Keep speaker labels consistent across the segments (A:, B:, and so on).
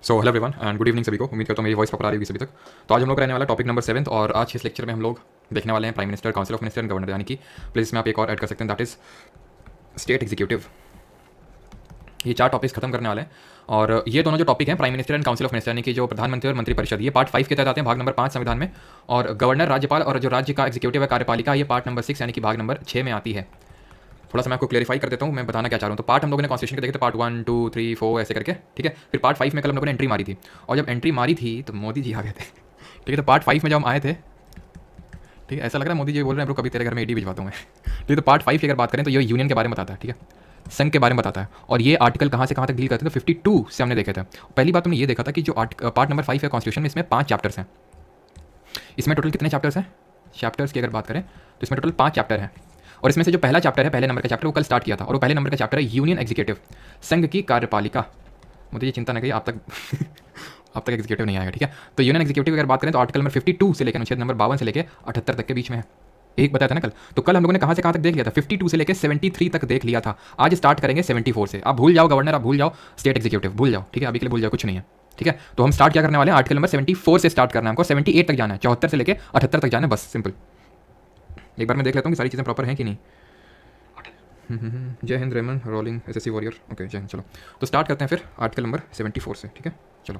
A: So hello everyone and good evening सभी को। उम्मीद करता हूँ मेरी वॉइस प्रॉपर आ रही होगी सभी तक। तो आज हम लोग रहने वाला टॉपिक नंबर 7 और आज इस लेक्चर में हम लोग देखने वाले हैं prime minister, council of minister and governor, यानी कि प्लीज में आप एक और ऐड कर सकते हैं, दैट इज स्टेट एग्जीक्यूटिव। ये 4 टॉपिक्स खत्म करने वाले हैं और ये दोनों जो टॉपिक हैं, prime minister and council of minister यानी कि जो प्रधानमंत्री और मंत्रिपरिषद, ये पार्ट 5 के तहत आते हैं, भाग नंबर 5 संविधान में। और गवर्नर राज्यपाल और जो राज्य का एग्जीक्यूटिव है कार्यपालिका, ये पार्ट नंबर 6 यानी कि भाग नंबर 6 में आती है। थोड़ा सा मैं आपको क्लेरिफाई कर देता हूँ मैं बताना क्या चाह रहा हूँ। तो पार्ट हम लोगों ने कॉन्स्टिट्यूशन के देखे थे, पार्ट 1, 2, 3, 4 ऐसे करके, ठीक है। फिर पार्ट 5 में कल हम लोगों ने एंट्री मारी थी और जब एंट्री मारी थी तो मोदी जी आ गए थे, ठीक है। तो पार्ट 5 में जब हम आए थे, ठीक है, ऐसा लग रहा है मोदी जी बोल रहे हैं ब्रो कभी तेरे घर में ईडी भिजवाता हूँ मैं, ठीक है। तो पार्ट 5 की अगर बात करें तो ये यूनियन के बारे में बताता है, ठीक है, संघ के बारे में बताता है। और ये आर्टिकल कहाँ से कहाँ तक डील करते हैं तो 52 से हमने देखे थे। पहली बात हमने ये देखा था कि जो पार्ट नंबर 5 है कॉन्स्टिट्यूशन में, इसमें 5 चैप्टर्स हैं। इसमें टोटल कितने चैप्टर्स हैं? चैप्टर्स की अगर बात करें तो इसमें टोटल 5 चैप्टर हैं और इसमें से जो पहला चैप्टर है, पहले नंबर का चैप्टर, वो कल स्टार्ट किया था और वो पहले नंबर का चैप्टर है यूनियन एग्जीक्यूटिव, संघ की कार्यपालिका। मुझे ये चिंता नहीं करिए, आप तक आप तक एग्जीक्यूटिव नहीं आएगा, ठीक है। तो यूनियन एग्जीक्यूटिव की अगर बात करें तो आर्टिकल नंबर 52 से लेकर अनुच्छेद नंबर 52 से लेकर 78 तक के बीच में है। एक बताया था ना कल, तो कल हम लोगों ने कहाँ से कहाँ तक देख लिया था, 52 से लेकर 73 तक देख लिया था। आज स्टार्ट करेंगे 74 से। आप भूल जाओ गवर्नर, आप भूल जाओ स्टेट एग्जीक्यूटिव, भूल जाओ, ठीक है, अभी के लिए भूल जाओ, कुछ नहीं है, ठीक है। तो हम स्टार्ट क्या करने वाले हैं, आर्टिकल नंबर 74 से स्टार्ट करना है हमको, 78 तक जाना है, 74 से लेकर 78 तक जाना है, बस सिंपल। एक बार मैं देख लेता हूँ कि सारी चीज़ें प्रॉपर हैं कि नहीं। जय हिंद Raman rolling SSC warrior, okay जय हिंद। चलो तो स्टार्ट करते हैं फिर आर्टिकल नंबर 74 से, ठीक है। चलो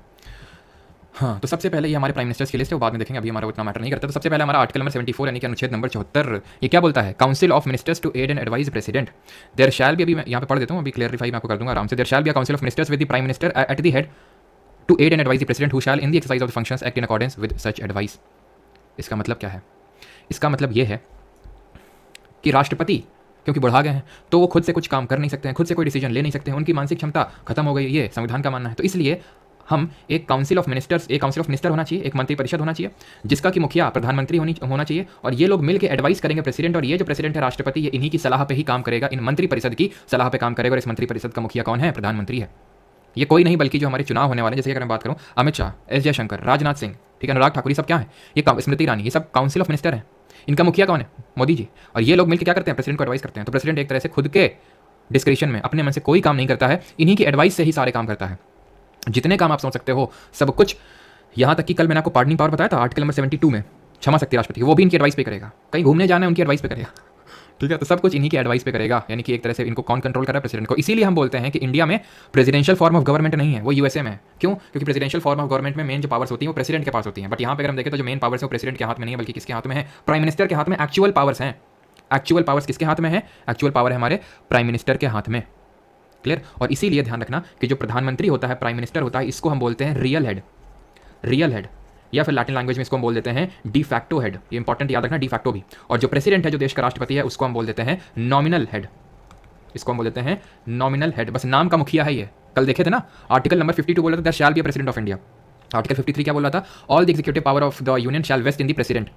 A: हाँ, तो सबसे पहले ये हमारे प्राइम मिनिस्टर्स की लिस्ट है, वो बाद में देखेंगे, अभी हमारा उतना मैटर नहीं करता। तो सबसे पहले हमारा आर्टिकल नंबर 74 यानी कि अनुच्छेद नंबर 74, ये क्या बोलता है, council of ministers to aid and advise president. There shall be, अभी मैं यहाँ पे पढ़ देता हूँ, अभी क्लियरिफाई मैं आपको कर दूंगा आराम से। There shall be a council of ministers with the prime minister at the head to aid and advise the president who shall in the exercise of the functions act in accordance with such advice. इसका मतलब क्या है? इसका मतलब ये है कि राष्ट्रपति क्योंकि बढ़ा गए हैं तो वो खुद से कुछ काम कर नहीं सकते हैं, खुद से कोई डिसीजन ले नहीं सकते हैं, उनकी मानसिक क्षमता खत्म हो गई है, ये संविधान का मानना है। तो इसलिए हम एक काउंसिल ऑफ मिनिस्टर्स, एक काउंसिल ऑफ मिनिस्टर होना चाहिए, एक मंत्रिपरिषद होना चाहिए, जिसका कि मुखिया प्रधानमंत्री होना चाहिए और ये लोग मिलकर एडवाइस करेंगे प्रेसिडेंट, और ये जो प्रेसिडेंट है राष्ट्रपति, ये इन्हीं की सलाह पे ही काम करेगा, इन मंत्रिपरिषद की सलाह पे काम करेगा। और इस मंत्रिपरिषद का मुखिया कौन है? प्रधानमंत्री है। ये कोई नहीं बल्कि जो हमारे चुनाव होने वाले हैं, जैसे अगर मैं बात करूँ अमित शाह, एस जयशंकर, राजनाथ सिंह, ठीक है, अनुराग ठाकुर, ये सब क्या है, ये स्मृति ईरानी, ये सब काउंसिल ऑफ मिनिस्टर है। इनका मुखिया कौन है? मोदी जी। और ये लोग मिलकर क्या करते हैं? प्रेसिडेंट को एडवाइस करते हैं। तो प्रेसिडेंट एक तरह से खुद के डिस्क्रिप्शन में अपने मन से कोई काम नहीं करता है, इन्हीं की एडवाइस से ही सारे काम करता है। जितने काम आप सोच सकते हो सब कुछ, यहाँ तक कि कल मैंने आपको पार्डनिंग पावर बताया था आर्टिकल नंबर 72 में, क्षमा शक्ति राष्ट्रपति, वो भी इनकी एडवाइस पे करेगा। कहीं घूमने जाना है उनकी एडवाइस पे करेगा, ठीक है। तो सब कुछ इन्हीं की एडवाइस पे करेगा, यानी कि एक तरह से इनको कौन कंट्रोल कर रहा है? प्रेसिडेंट को। इसीलिए हम बोलते हैं कि इंडिया में प्रेसिडेंशियल फॉर्म ऑफ गवर्नमेंट नहीं है, वो यूएसए में है। क्यों? क्योंकि प्रेसिडेंशियल फॉर्म ऑफ गवर्नमेंट में मेन जो पावर्स होती हैं वो प्रेसिडेंट के पास होती हैं। बट यहाँ पे अगर हम देखें तो जो मेन पावर्स है वो प्रेसिडेंट के हाथ में नहीं है, बल्कि किसके हाथ में है? प्राइम मिनिस्टर के हाथ में एक्चुअल पावर्स हैं। एक्चुअल पावर्स किसके हाथ में है? एक्चुअल पावर है हमारे प्राइम मिनिस्टर के हाथ में। क्लियर? और इसीलिए ध्यान रखना कि जो प्रधानमंत्री होता है, प्राइम मिनिस्टर होता है, इसको हम बोलते हैं रियल हेड, रियल हेड, या फिर लैटिन लैंग्वेज में इसको हम बोल देते हैं डी फैक्टो हेड। ये इंपॉर्टेंट याद रखना, डी फैक्टो भी। और जो प्रेसिडेंट है, जो देश का राष्ट्रपति है, उसको हम बोल देते हैं नॉमिनल हेड, इसको हम बोल देते हैं नॉमिनल हेड, बस नाम का मुखिया है ये। कल देखे थे ना, आर्टिकल नंबर 52 बोला था that shall be a president of India. Article 53 क्या बोल रहा था? All the executive power of the union shall vest in the president,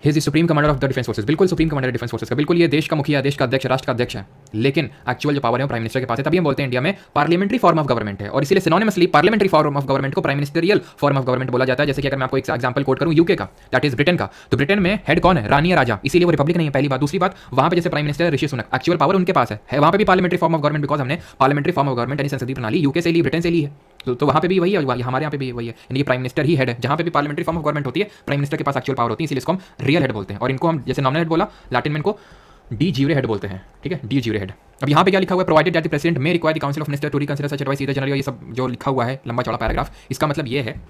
A: he is supreme commander of the defence forces. बिल्कुल सुप्रीम कमांडर डिफेंस फोर्सेस का, बिल्कुल ये देश का मुखिया, देश का अध्यक्ष, राष्ट्र का अध्यक्ष है। लेकिन एक्चुअल जो पावर है प्राइम मिनिस्टर के पास है। तभी हम बोलते हैं इंडिया में पार्लियामेंट्री फॉर्म ऑफ गवर्नमेंट है, और इसीलिए synonymously parliamentary form of government को prime ministerial form of government बोला जाता है। जैसे कि अगर मैं आपको एक एग्जांपल कोट करूं यूके का, दैट इज ब्रिटेन का, तो ब्रिटेन में हेड कौन है? रानी या राजा, इसीलिए वो रिपब्लिक नहीं है, पहली बात। दूसरी बात, वहां पे जैसे prime minister Rishi Sunak, actual power उनके पास है वहां पे भी parliamentary form of government, because हमने पार्लियामेंट्री फॉर्म ऑफ गवर्नमेंट यानी संसदीय प्रणाली यूके से ली, ब्रिटेन से ली है। तो वहाँ पे भी वही है, हमारे यहाँ पे भी वही है, यानी कि प्राइम मिनिस्टर ही हेड है। जहाँ पे भी पार्लियामेंट्री फॉर्म ऑफ गवर्नमेंट होती है, प्राइम मिनिस्टर के पास एक्चुअल पावर होती है, इसलिए इसको हम रियल हेड बोलते हैं। और इनको हम जैसे नॉमिनल हेड बोला, लैटिन में इनको डी ज्यूरे हेड बोलते हैं, ठीक है, डी ज्यूरे हेड। अब यहाँ पे क्या लिखा हुआ है? Provided that the president may require the council of minister to reconsider such advice either generally, ये सब जो लिखा हुआ है लंबा चौड़ा पैराग्राफ, इसका मतलब ये है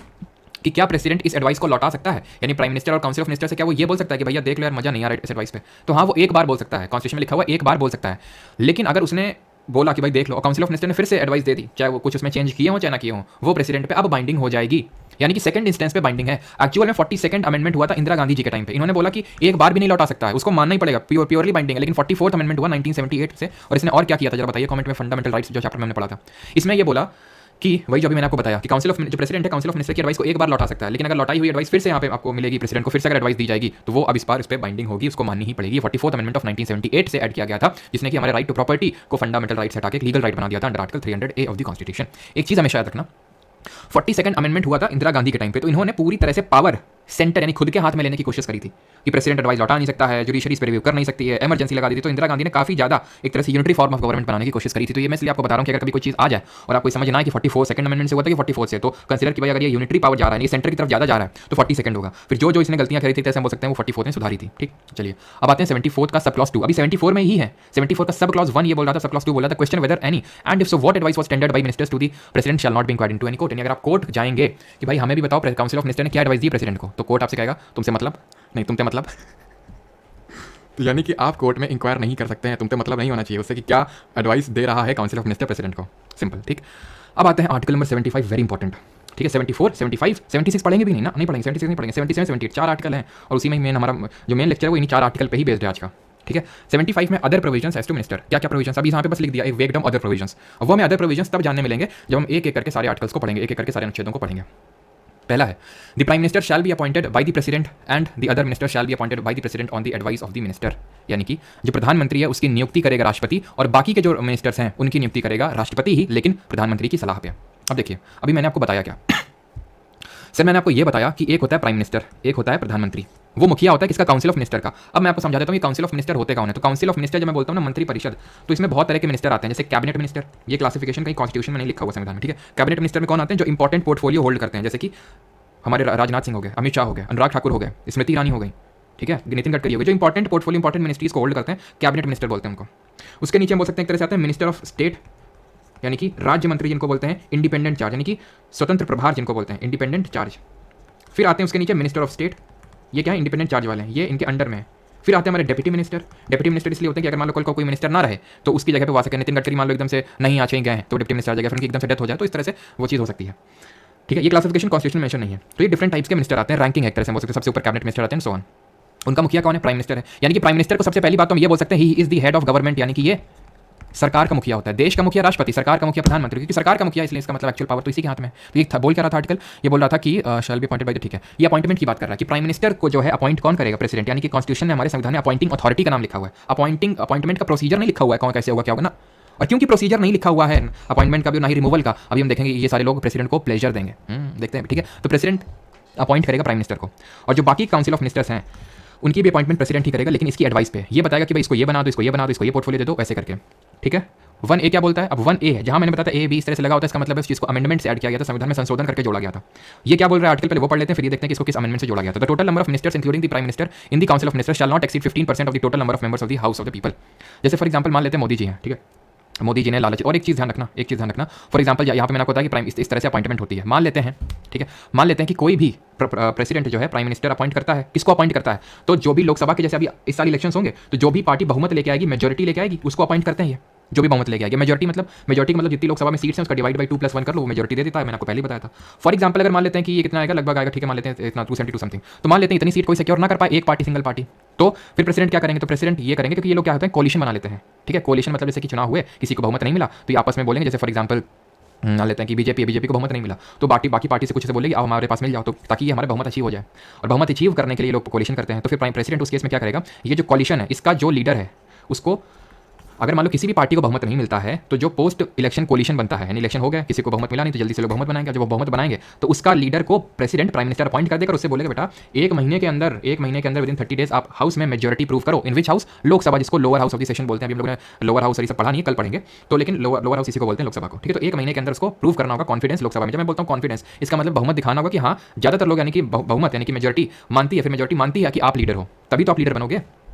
A: कि क्या प्रेसिडेंट इस एडवाइस को लौटा सकता है? यानी प्राइम मिनिस्टर और काउंसिल ऑफ मिनिस्टर से क्या वो ये बोल सकता है कि भैया देख लो यार मजा नहीं आ रहा है इस एडवाइस पे? तो हाँ, वो एक बार बोल सकता है, कॉन्स्टिट्यूशन में लिखा हुआ एक बार बोल सकता है। लेकिन अगर उसने बोला कि भाई देख लो, और काउंसिल ऑफ मिनिस्टर ने फिर से एडवाइस दे दी, चाहे वो कुछ उसमें चेंज किए हो चाहे ना किए हो, वो प्रेसिडेंट पे अब बाइंडिंग हो जाएगी, यानी कि सेकंड इंस्टेंस पे बाइंडिंग है। एक्चुअल में 42nd अमेंडमेंट हुआ था इंदिरा गांधी जी के टाइम पे, इन्होंने बोला कि एक बार भी नहीं लौटा सकता है, उसको मानना ही पड़ेगा, प्योरली बाइंडिंग है। लेकिन 44th अमेंडमेंट हुआ 1978 से, और इसने और क्या किया था जरा बताइए कमेंट में। फंडामेंटल राइट्स जो चैप्टर में हमने पढ़ा था, इसमें ये बोला कि वही जो अभी मैंने आपको बताया कि काउंसिल ऑफ जो प्रेसिडेंट है, काउंसिल ऑफ मिनिस्टर की एडवाइस को एक बार लौटा सकता है, लेकिन अगर लौटाई हुई एडवाइस फिर से यहाँ पे आपको मिलेगी, प्रेसिडेंट को फिर से अगर एडवाइस दी जाएगी, तो वो अब इस बार इस पर बाइंडिंग होगी, उसको माननी ही पड़ेगी। 44th अमेंडमेंट ऑफ 1978 से ऐड किया गया था, जिसने कि हमारे राइट टू प्रॉपर्टी को फंडामेंटल राइट से हटा के लीगल राइट बना दिया था under article 300A of the constitution. एक चीज हमेशा याद रखना, 42nd अमेंडमेंट हुआ था इंदिरा गांधी के टाइम पे, तो इन्होंने पूरी तरह से पावर सेंटर यानी खुद के हाथ में लेने की कोशिश करी थी कि प्रेसिडेंट एडवाइस लौटा नहीं सकता है, जुडिशरी इस पर रिव्यू कर नहीं सकती है, इमरजेंसी लगा दी थी। तो इंदिरा गांधी ने काफी ज्यादा एक तरह से यूनिटरी फॉर्म ऑफ गवर्नमेंट बनाने की कोशिश करी थी। तो ये मैं इसलिए आपको बता रहा हूं कि अगर कभी कोई चीज आ जाए और आपको समझ ना आए कि 44 सेकंड अमेंडमेंट से हुआ था कि 44 से, तो कंसीडर कि भाई अगर ये यूनिटरी पावर जा रहा है, ये सेंटर की तरफ ज्यादा जा रहा है तो 40 सेकंड होगा। फिर जो इसने गलतियां करी थी जैसे हम बोल सकते हैं वो 44 में सुधारी थी। ठीक, चलिए अब आते हैं 74 का सब क्लॉज 2। अभी 74 में ही है। 74 का सब क्लॉज 1 ये बोल रहा था, सब क्लॉज 2 बोल रहा था question whether any and if so what advice was tendered by ministers to the president shall not be inquired into any court. यानी अगर आप कोर्ट जाएंगे कि भाई हमें भी बताओ काउंसिल ऑफ मिनिस्टर ने क्या एडवाइस दी प्रेसिडेंट को, तो कोर्ट आपसे कहेगा तुमसे मतलब नहीं, तुमसे मतलब तो यानी कि आप कोर्ट में इंक्वायर नहीं कर सकते हैं, तुमसे मतलब नहीं होना चाहिए उससे कि क्या एडवाइस दे रहा है काउंसिल ऑफ मिनिस्टर प्रेसिडेंट को। सिंपल। ठीक, अब आते हैं आर्टिकल नंबर 75, वेरी इंपॉर्टेंट। ठीक है, 74, 75, 76 पढ़ेंगे भी नहीं ना, नहीं पढ़ेंगे, 76 नहीं पढ़ेंगे, 77, 78 चार आर्टिकल हैं और उसी में मेन हमारा जो मेन लेक्चर है वो इन्हीं चार आर्टिकल पे ही बेस्ड है आज का। ठीक है, 75 में other provisions as to minister, क्या क्या प्रोविजंस, अभी यहाँ पे बस लिख दिया एक वेगडम अदर प्रोविजंस। अब वो हमें अदर प्रोविजंस तब जानने मिलेंगे जब हम एक एक करके सारे आर्टिकल्स को पढ़ेंगे, एक एक करके सारे अनुच्छेदों को पढ़ेंगे। पहला है the prime minister shall be appointed by the president and the other minister shall be appointed by the president on the advice of the minister. यानी कि जो प्रधानमंत्री है उसकी नियुक्ति करेगा राष्ट्रपति और बाकी के जो मिनिस्टर्स हैं उनकी नियुक्ति करेगा राष्ट्रपति ही, लेकिन प्रधानमंत्री की सलाह पे। अब देखिए, अभी मैंने आपको बताया क्या सर, मैंने आपको ये बताया कि एक होता है प्राइम मिनिस्टर, एक होता है प्रधानमंत्री, वो मुखिया होता है किसका, काउंसिल ऑफ मिनिस्टर का। अब मैं आपको समझा देता हूँ कि काउंसिल ऑफ मिनिस्टर होते कौन है। तो काउंसिल ऑफ मिनिस्टर जब मैं बोलता हूँ ना मंत्री परिषद, तो इसमें बहुत तरह के मिनिस्टर आते हैं, जैसे कैबिनेट मिनिस्टर, ये क्लासिफिकेशन कहीं कॉन्स्टिट्यूशन में नहीं लिखा हुआ संविधान में। ठीक है, कैबिनेट मिनिस्टर में कौन आते हैं, जो इंपॉर्टेंट पोर्टफोलियो होल्ड करते हैं, जैसे कि हमारे राजनाथ सिंह हो गए, अमित शाह हो गए, अनुराग ठाकुर हो गए, स्मृति ईरानी हो गई, ठीक है, नितिन गडकरी हो गए, जो इंपॉर्टेंट पोर्टफोलियो इंपॉर्टेंट मिनिस्ट्रीज को होल्ड करते हैं, कैबिनेट मिनिस्टर बोलते हैं उनको। उसके नीचे हम बोल सकते हैं एक तरह से आते हैं मिनिस्टर ऑफ स्टेट, यानी कि राज्य मंत्री जिनको बोलते हैं, इंडिपेंडेंट चार्ज यानी कि स्वतंत्र प्रभार जिनको बोलते हैं, इंडिपेंडेंट चार्ज। फिर आते हैं उसके नीचे मिनिस्टर ऑफ स्टेट, ये क्या है, इंडिपेंडेंट चार्ज वाले हैं, ये इनके अंडर में है। फिर आते हैं हमारे डेप्यूटी मिनिस्टर। डेप्यूटी मिनिस्टर इसलिए होते हैं कि अगर मान लो कल को कोई मिनिस्टर ना रहे तो उसकी जगह पे वो आ सके। नितिन गडकरी मान लो एकदम से नहीं आ गए हैं तो डेप्यूटी मिनिस्टर आ जाएगा, फिर उनकी एकदम से डेथ हो जाए तो इस तरह से वो चीज़ हो सकती है। ठीक है, ये क्लासिफिकेशन कॉन्स्टिट्यूशन में मेंशन नहीं है। तो ये डिफरेंट टाइप्स के मिनिस्टर आते हैं, रैंकिंग एक तरह से बोल सकते हैं, सबसे ऊपर कैबिनेट मिनिस्टर आते हैं, सो ऑन। उनका मुखिया कौन है, प्राइम मिनिस्टर है। यानी कि प्राइम मिनिस्टर को सबसे पहली बात तो हम ये बोल सकते हैं ही is the head of government, यानी कि ये सरकार का मुखिया होता है। देश का मुखिया राष्ट्रपति, सरकार का मुखिया प्रधानमंत्री, क्योंकि सरकार का मुखिया इसलिए इसका मतलब एक्चुअल पावर तो इसी के हाथ में है। तो ये बोल क्या रहा था आर्टिकल, ये बोल रहा था कि शैल बी अपॉइंटेड बाय द, ठीक है, ये अपॉइंटमेंट की बात कर रहा है कि प्राइम मिनिस्टर को जो है अपॉइंट कौन करेगा, प्रेसिडेंट। यानी कि कॉन्स्टिट्यूशन में हमारे संविधान में अपॉइंटिंग अथॉरिटी का नाम लिखा हुआ है, अपॉइंटमेंट का प्रोसीजर नहीं लिखा हुआ है, कौन कैसे होगा क्या होगा ना। और क्योंकि प्रोसीजर नहीं लिखा हुआ है अपॉइंटमेंट का भी ना ही रिमूवल का, अभी हम देखेंगे ये सारे लोग प्रेसिडेंट को प्लेजर देंगे, देखते हैं। ठीक है, तो प्रेसिडेंट अपॉइंट करेगा प्राइम मिनिस्टर को और जो बाकी काउंसिल ऑफ मिनिस्टर्स हैं उनकी भी अपॉइंटमेंट प्रेसिडेंट ही करेगा, लेकिन इसकी एडवाइस पे ये बताएगा कि भाई इसको ये बना दो, इसको ये बना दो, इसको ये पोर्टफोलियो दे दो, वैसे करके। ठीक है, 1A क्या बोलता है, अब 1A है, जहां मैंने बताया था A B इस तरह से लगा होता है, इसका मतलब है इस चीज को अमेंडमेंट से ऐड किया गया था, संविधान में संशोधन करके जोड़ा गया था। ये क्या बोल रहा है आर्टिकल, पहले वो पढ़ लेते हैं, फिर ये देखते हैं कि इसको किस अमेंडमेंट से जोड़ा गया था। The total number of ministers including the prime minister in the council of ministers shall not exceed 15% of the total number of members of the house of the people. जैसे फॉर एग्जांपल मान लेते हैं मोदी जी हैं, ठीक है, मोदी जी ने लालच, और एक चीज़ ध्यान रखना, फॉर एग्जांपल यहाँ पे मैंने आपको बताया कि प्राइम इस तरह से अपॉइंटमेंट होती है। मान लेते हैं, ठीक है, मान लेते हैं कि कोई भी प्रेसिडेंट जो है प्राइम मिनिस्टर अपॉइंट करता है, किसको अपॉइंट करता है, तो जो भी लोकसभा के जैसे अभी इस साल इलेक्शंस होंगे तो जो भी पार्टी बहुमत लेके आएगी, मेजोरिटी लेके आएगी, उसको अपॉइंट करते हैं। ये जो भी बहुमत लेके आएगी, मेजोरिटी का मतलब जितनी लोकसभा में सीट्स हैं उसका डिवाइड बाई 2+1 कर लो, वो मेजोरिटी दे देता है। मैंने आपको पहले बताया था। फॉर एग्जांपल अगर मान लेते हैं कि ये कितना आएगा, लगभग आएगा, ठीक है, मान लेते हैं इतना 272 समथिंग, तो मान लेते हैं इतनी सीट कोई सिक्योर ना कर पाए, एक पार्टी, सिंगल पार्टी, तो फिर प्रेसिडेंट क्या करेंगे, तो प्रेसिडेंट ये करेंगे क्योंकि ये लोग क्या होते हैं, कोलिशन बना लेते हैं। ठीक है, कोलिशन मतलब जैसे कि चुनाव हुए, किसी को बहुमत नहीं मिला तो ये आपस में बोलेंगे, जैसे फॉर एग्जांपल मान लेते हैं कि बीजेपी को बहुमत नहीं मिला तो बाकी पार्टी से कुछ से बोलेगी अब हमारे पास मिल जाओ, तो ताकि ये हमारे बहुमत अचीव हो जाए। और बहुमत अचीव करने के लिए लोग कोलिशन करते हैं। तो फिर प्राइम प्रेसिडेंट उस केस में क्या करेगा, ये जो कोलिशन है इसका जो लीडर है उसको, अगर मान लो किसी भी पार्टी को बहुमत नहीं मिलता है तो जो पोस्ट इलेक्शन कोलिशन बनता है, यानी इलेक्शन हो गया, किसी को बहुमत मिला नहीं तो जल्दी से लोग बहुमत बनाएंगे, जब वो बहुमत बनाएंगे तो उसका लीडर को प्रेसिडेंट प्राइम मिनिस्टर अपॉइंट कर देकर उससे बोलेगा बेटा एक महीने के अंदर विदिन 30 डेज आप हाउस में मेजोरिटी प्रूव करो। इन विच हाउस, लोकसभा, जिसको lower house of the session बोलते हैं। अभी हम लोगों ने लोअर हाउस सब पढ़ा नहीं है, कल पढ़ेंगे, तो लेकिन लोअर हाउस इसी को बोलते हैं, लोकसभा को। ठीक है, तो एक महीने के अंदर उसको प्रूव करना होगा कॉन्फिडेंस लोकसभा में। जब मैं बोलता हूँ कॉन्फिडेंस, इसका मतलब बहुमत दिखाना होगा कि हाँ ज्यादातर लोग यानी कि बहुमत यानी कि मेजोरिटी मानती है, फिर मेजोरिटी मानती है कि आप लीडर हो, तभी तो आप लीडर बनोगे,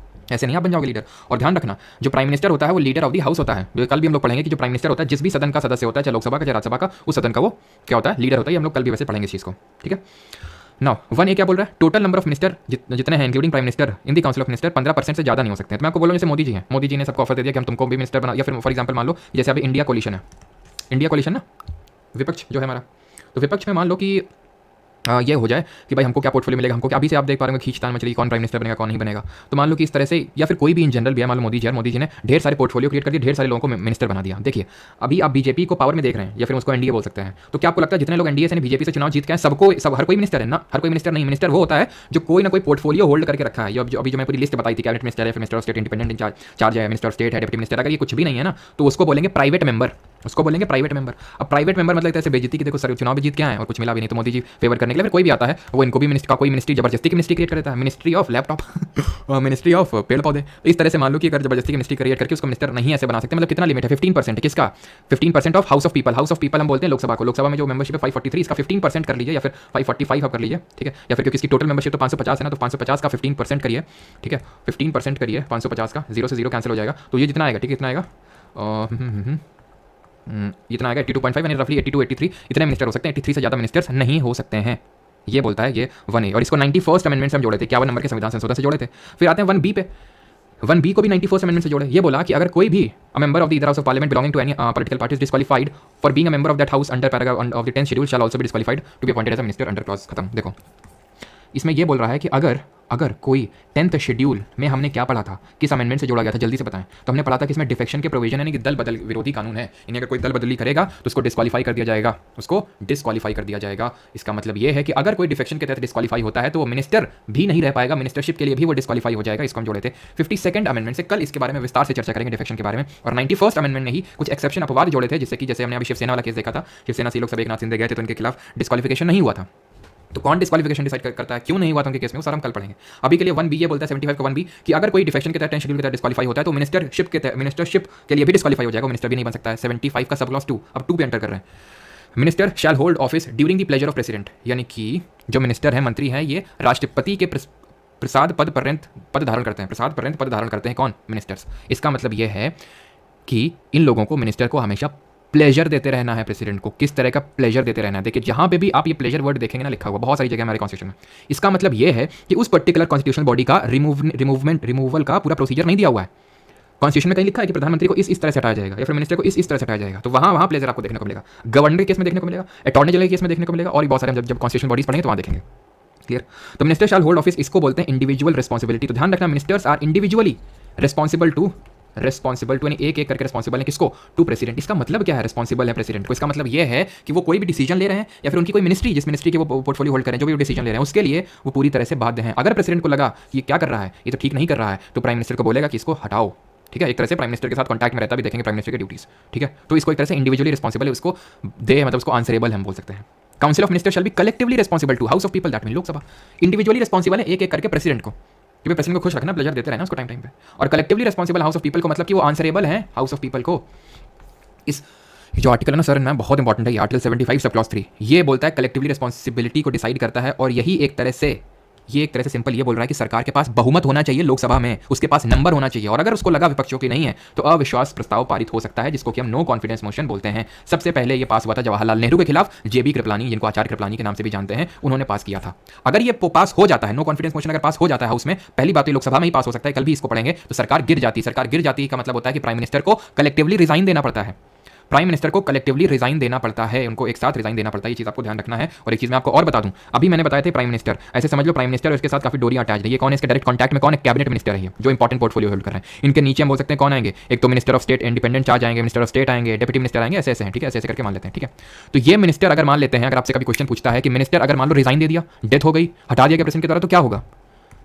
A: ऐसे नहीं आप बन जाओगे लीडर। और ध्यान रखना, जो प्राइम मिनिस्टर होता है वो लीडर ऑफ द हाउस होता है। जो कल भी हम लोग पढ़ेंगे कि जो प्राइम मिनिस्टर होता है जिस भी सदन का सदस्य होता है, चाहे लोकसभा का चाहे राज्यसभा का, उस सदन का वो क्या होता है, लीडर होता है। हम लोग कल भी वैसे पढ़ेंगे इस चीज़ को। ठीक है, नाउ 1A क्या बोल रहा है, टोटल नंबर ऑफ मिनिस्टर जितने हैं including prime minister in the council of minister 15% से ज़्यादा नहीं हो सकते हैं। तो मैं आपको बोलूँ जैसे मोदी जी हैं, मोदी जी ने सबको ऑफर दे दिया कि हम तुमको भी मिनिस्टर बना, या फिर फॉर एग्जाम्पल मान लो जैसे अभी इंडिया कोलिशन है, इंडिया कोलिशन ना, विपक्ष जो है हमारा, तो विपक्ष में मान लो कि ये हो जाए कि भाई हमको क्या पोर्टफोलियो मिलेगा, हमको क्या, अभी से आप देख पा रहे हैं खींचतान में चली कौन प्राइम मिनिस्टर बनेगा कौन नहीं बनेगा। तो मान लो कि इस तरह से, या फिर कोई भी इन जनरल भी है, मान लो मोदी जी ने ढेर सारे पोर्टफोलियो क्रिएट कर दिए, ढेर सारे लोगों को मिनिस्टर बना दिया। देखिए अभी आप बीजेपी को पावर में देख रहे हैं या फिर उसको एनडीए बोल सकते हैं, तो क्या आपको लगता है जितने लोग एनडीए से बीजेपी से चुनाव जीत के हैं सबको हर कोई मिनिस्टर है ना, हर कोई मिनिस्टर नहीं। मिनिस्टर वो होता है जो कोई ना कोई पोर्टफोलियो होल्ड करके रखा है। अभी जो मैं पूरी लिस्ट बताई थी, कैबिनेट मिनिस्टर है, फिर minister of state independent charge है, मिनिस्टर ऑफ स्टेट है, डिप्टी मिनिस्टर, अगर ये कुछ भी नहीं है ना तो उसको बोलेंगे प्राइवेट मेंबर, उसको बोलेंगे प्राइवेट मेंबर। अब प्राइवेट मेंबर मतलब ऐसे बेइज्जती की, देखो सर चुनाव भी जीत के आए और कुछ मिला भी नहीं, तो मोदी जी फेवर करने करने के लिए, फिर कोई भी आता है वो इनको भी मिनिस्ट्री का कोई मिनिस्ट्री जबरदस्ती की मिनिस्ट्री क्रिएट कर देता है, ministry of laptop ministry of पेड़ पौधे। तो इस तरह से मान लो कि अगर जबरदस्ती की मिनिस्ट्री क्रिएट करके उसको मिनिस्टर नहीं ऐसे बना सकते, मतलब कितना लिमिट है 15% किसका, 15% of house of people. House of people हम बोलते हैं लोकसभा को, लोकसभा में जो मेंबरशिप है 543, इसका 15% कर लीजिए या फिर 545 आप कर लीजिए, ठीक है, या फिर क्योंकि इसकी टोटल मेंबरशिप तो 550 है ना, तो 550 का 15% करिए, ठीक है, 15% करिए 550 का, 0 से 0 कैंसिल हो जाएगा, तो ये जितना आएगा, ठीक है, इतना आएगा, इतना आएगा 82.5 यानी रफली 82 83 इतने मिनिस्टर हो सकते हैं, 83 से ज़्यादा मिनिस्टर्स नहीं हो सकते हैं, ये बोलता है ये 1A। और इसको 91st अमेंडमेंट से हम जोड़े थे, 51 नंबर के संविधान संशोधन से जोड़े थे। फिर आते हैं 1B पे, 1B को भी 91st अमेंडमेंट से जोड़े, ये बोला कि अगर कोई भी member of the either house of parliament belonging to any political party is disqualified for being a member of that house under paragraph of the 10th schedule shall also be disqualified to be appointed as a minister under clause. खत्म। देखो इसमें ये बोल रहा है कि अगर कोई 10th शेड्यूल में हमने क्या पढ़ा था, किस अमेंडमेंट से जोड़ा गया था, जल्दी से बताएं। तो हमने पढ़ा था कि इसमें डिफेक्शन के प्रोविजन यानी कि दल बदल विरोधी कानून है, इन्हें अगर कोई दल बदली करेगा तो उसको डिस्क्वालीफाई कर दिया जाएगा, उसको डिस्क्वालीफाई कर दिया जाएगा। इसका मतलब ये है कि अगर कोई डिफेक्शन के तहत डिस्क्वालीफाई होता है तो वो मिनिस्टर भी नहीं रह पाएगा, मिनिस्टरशिप के लिए भी वो डिस्क्वालीफाई हो जाएगा। इसको हम जोड़े थे 52nd अमेंडमेंट से। कल इसके बारे में विस्तार से चर्चा करेंगे डिफेक्शन के बारे में। और 91st अमेंडमेंट ने ही कुछ एक्सेप्शन अपवाद जोड़े थे, जिससे कि जैसे हमने अभी शिवसेना वाला केस देखा था, शिवसेना से लोग सब एकनाथ शिंदे गए थे तो उनके खिलाफ डिस्क्वालिफिकेशन नहीं हुआ था। तो कौन डिस्क्वालिफिकेशन डिसाइड करता है, क्यों नहीं हुआ था उनके केस में, वो सारा हम कल पढ़ेंगे। अभी के लिए 1B ये बोलता है 75 का 1B कि अगर कोई डिफेक्शन के तहत 10th शेड्यूल के तहत डिस्क्वालीफाई होता है तो मिनिस्टरशिप के लिए भी डिस्क्वालीफाई हो जाएगा, मिनिस्टर भी नहीं बन सकता है। 75 का सब क्लॉज 2, अब 2 पे एंटर कर रहे हैं। Minister shall hold office during the pleasure of president, यानी कि जो मिनिस्टर हैं, मंत्री हैं, ये राष्ट्रपति के प्रसाद पद पर्यंत पद धारण करते हैं, प्रसाद पर्यंत पद धारण करते हैं कौन, मिनिस्टर्स। इसका मतलब ये है कि इन लोगों को, मिनिस्टर को हमेशा प्लेजर देते रहना है प्रेसिडेंट को। किस तरह का प्लेजर देते रहना है, देखिए जहां पे भी आप ये प्लेजर वर्ड देखेंगे ना लिखा हुआ बहुत सारी जगह हमारे कॉन्स्टिट्यूशन में, इसका मतलब ये है कि उस पर्टिकुलर कॉन्स्टिट्यूशनल बॉडी का रिमूवल का पूरा प्रोसीजर नहीं दिया हुआ है। कॉन्स्टिट्यूशन में कहीं लिखा है कि प्रधानमंत्री को इस तरह से हटाया जाएगा या फिर मिनिस्टर को इस तरह से हटाया जाएगा, तो वहां प्लेजर आपको देखने को मिलेगा। गवर्नर के केस में देखने को मिलेगा, अटॉर्नी जनरल के केस में देखने को मिलेगा, और भी बहुत सारे जब कॉन्स्टिट्यूशन बॉडीज पढ़ेंगे तो वहां देखेंगे। क्लियर। तो मिनिस्टर शैल होल्ड ऑफिस, इसको बोलते हैं इंडिविजुअल रिस्पॉन्सिबिलिटी। तो ध्यान रखना, ministers are individually responsible to यानी एक करके रिस्पॉन्सिबल है किसको, टू प्रेसिडेंट। इसका मतलब क्या है, रिस्पॉन्सिबल है प्रेसिडेंट को। इसका मतलब ये है कि वो कोई भी डिसीजन ले रहे हैं या फिर उनकी कोई मिनिस्ट्री, जिस मिनिस्ट्री के वो पोर्टफोलियो होल्ड करें, जो भी डिसीजन ले रहे हैं उसके लिए वो पूरी तरह से बाध्य हैं। अगर प्रेसिडेंट को लगा कि ये क्या कर रहा है, ये तो ठीक नहीं कर रहा है, तो प्राइम मिनिस्टर को बोलेगा कि इसको हटाओ। ठीक है, एक तरह से प्राइम मिनिस्टर के साथ कॉन्टैक्ट में रहता भी, देखेंगे प्राइम मिनिस्टर की ड्यूटीज। ठीक है, तो इसको एक तरह से इंडिविजुअली रिस्पॉन्सिबल है, उसको मतलब उसको आंसरेबल हम बोल सकते हैं। Council of minister shall be collectively responsible to house of people, that mean Lok Sabha. Individually responsible है एक करके प्रेसिडेंट को, कि प्रेसिडेंट को खुश रखना, प्लेजर देते रहना उसको टाइम पे। और collectively responsible house of people को मतलब कि वो आंसरेबल है हाउस ऑफ पीपल को। इस जो आर्टिकल है ना सर ना बहुत इंपॉर्टेंट है, आर्टिकल 75 सब क्लॉज 3 ये बोलता है कलेक्टिवली रिस्पॉन्सिबिलिटी को डिसाइड करता है। और यही एक तरह से सिंपल ये बोल रहा है कि सरकार के पास बहुमत होना चाहिए लोकसभा में, उसके पास नंबर होना चाहिए, और अगर उसको लगा विपक्षों की नहीं है तो अविश्वास प्रस्ताव पारित हो सकता है, जिसको कि हम नो कॉन्फिडेंस मोशन बोलते हैं। सबसे पहले ये पास हुआ था जवाहरलाल नेहरू के खिलाफ, जेबी कृपलानी, जिनको आचार्य कृपलानी के नाम से भी जानते हैं, उन्होंने पास किया था। अगर ये पास हो जाता है, नो कॉन्फिडेंस मोशन अगर पास हो जाता है हाउस में, पहली बात तो लोकसभा में ही पास हो सकता है, कल भी इसको पढ़ेंगे, तो सरकार गिर जाती का मतलब होता है कि प्राइम मिनिस्टर को कलेक्टिवली रिजाइन देना पड़ता है। प्राइम मिनिस्टर को कलेक्टिवली रिजाइन देना पड़ता है, उनको एक साथ रिजाइन देना पड़ता है, ये चीज आपको ध्यान रखना है। और एक चीज मैं आपको और बता दूं, अभी मैंने बताया थे प्राइम मिनिस्टर, ऐसे समझ लो प्राइम मिनिस्टर और इसके साथ काफी डोरियां अटैच है। ये कौन है, इसके डायरेक्ट कॉन्टैक्ट में कौन है, कैबिनेट मिनिस्टर है, जो इंपॉर्टेंट पोर्टफोलियो होल्ड कर रहे हैं। इनके नीचे हम बोल सकते हैं कौन आएंगे, एक तो minister of state independent charge आएंगे, मिनिस्टर ऑफ स्टेट आएंगे, डिप्टी मिनिस्टर आएंगे, ऐसे हैं। ठीक है, ऐसे करके मान लेते हैं। ठीक है, तो ये मिनिस्टर अगर मान लेते हैं, अगर आपसे कभी क्वेश्चन पूछता है कि मिनिस्टर अगर मान लो रिजाइन दे दिया, डेथ हो गई, हटा दिया गया प्रेसिडेंट के द्वारा, तो क्या होगा,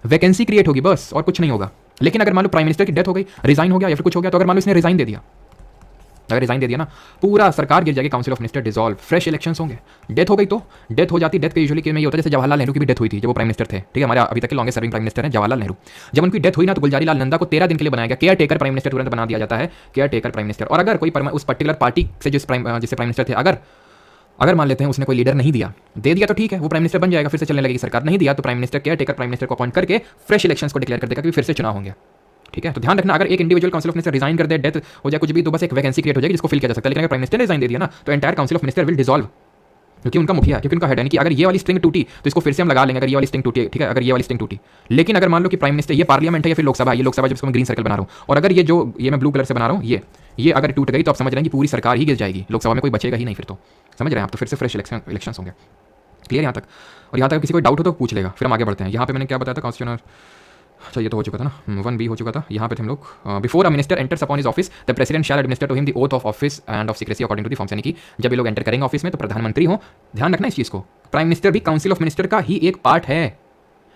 A: वैकेंसी क्रिएट होगी बस, और कुछ नहीं होगा। लेकिन अगर मान लो प्राइम मिनिस्टर की डेथ हो गई, रिजाइन हो गया या फिर कुछ हो गया, तो अगर मान लो इसने रिजाइन दे दिया, अगर रिजाइन दे दिया ना, पूरा सरकार गिर जाएगी, council of minister dissolve, fresh elections होंगे। डेथ हो गई तो डेथ हो जाती, डेथ के यूजुअली केस में ये होता है, जैसे जवाहरलाल नेहरू की भी डेथ हुई थी जब वो प्राइम मिनिस्टर थे। ठीक है, हमारे अभी तक के लॉन्गेस्ट सर्विंग प्राइम मिनिस्टर हैं जवाहरलाल नेहरू। जब उनकी डेथ हुई ना, तो गुलजारी लाल नंदा को 13 दिन के लिए बनाया गया, केयर टेकर प्राइम मिनिस्टर तुरंत बना दिया जाता है, केयर टेकर प्राइम मिनिस्टर। और अगर कोई उस पर्टिकुलर पार्टी से जिससे प्राइम मिनिस्टर थे, अगर मान लेते हैं उसने कोई लीडर नहीं दिया, दे दिया तो ठीक है, वो प्राइम मिनिस्टर बन जाएगा, फिर से चलने लगेगी सरकार। नहीं दिया तो prime minister care taker prime minister को अपॉइंट करके फ्रेश इलेक्शंस को डिक्लेयर कर देगा कि फिर से चुनाव होंगे। ठीक है, तो ध्यान रखना, अगर एक individual council of minister resign कर दे, डेथ हो जाए कुछ भी, तो बस एक वैकेंसी क्रिएट हो जाएगी जिसको फिल किया जा सकता है। लेकिन अगर प्राइम मिनिस्टर ने रिजाइन दे दिया ना, तो entire council of minister will dissolve, क्योंकि उनका मुखिया, क्योंकि उनका हेड है कि अगर ये वाली स्ट्रिंग टूटी तो इसको फिर से हम लगा लेंगे, अगर ये वाली स्ट्रिंग टूटी। ठीक है, अगर ये वाली स्ट्रिंग टूटी। लेकिन अगर मान लो कि प्राइम मिनिस्टर, ये पार्लियामेंट है या फिर लोकसभा, ये लोकसभा जिसको मैं ग्रीन सर्कल बना रहा हूँ, और अगर ये मैं ब्लू कलर से बना रहा हूँ, ये अगर टूट गई तो आप समझ रहे हैं कि पूरी सरकार ही गिर जाएगी, लोकसभा में कोई बचेगा ही नहीं फिर, तो समझ रहे हैं आप, तो फिर से फ्रेश इलेक्शन होंगे। क्लियर यहाँ तक? और यहाँ तक किसी को डाउट हो तो पूछ लेगा, फिर हम आगे बढ़ते हैं। यहाँ पे मैंने क्या बताया था, कॉन्स्टिट्यूशनल, अच्छा ये तो हो चुका था ना, 1B हो चुका था। यहाँ पे थे हम लोग, before a minister enters upon his office the president shall administer to him the oath of office and of secrecy according to the forms, यानी कि जब ये लोग एंटर करेंगे ऑफिस में तो प्रधानमंत्री हो, ध्यान रखना इस चीज़ को, प्राइम मिनिस्टर भी काउंसिल ऑफ मिनिस्टर का ही एक पार्ट है,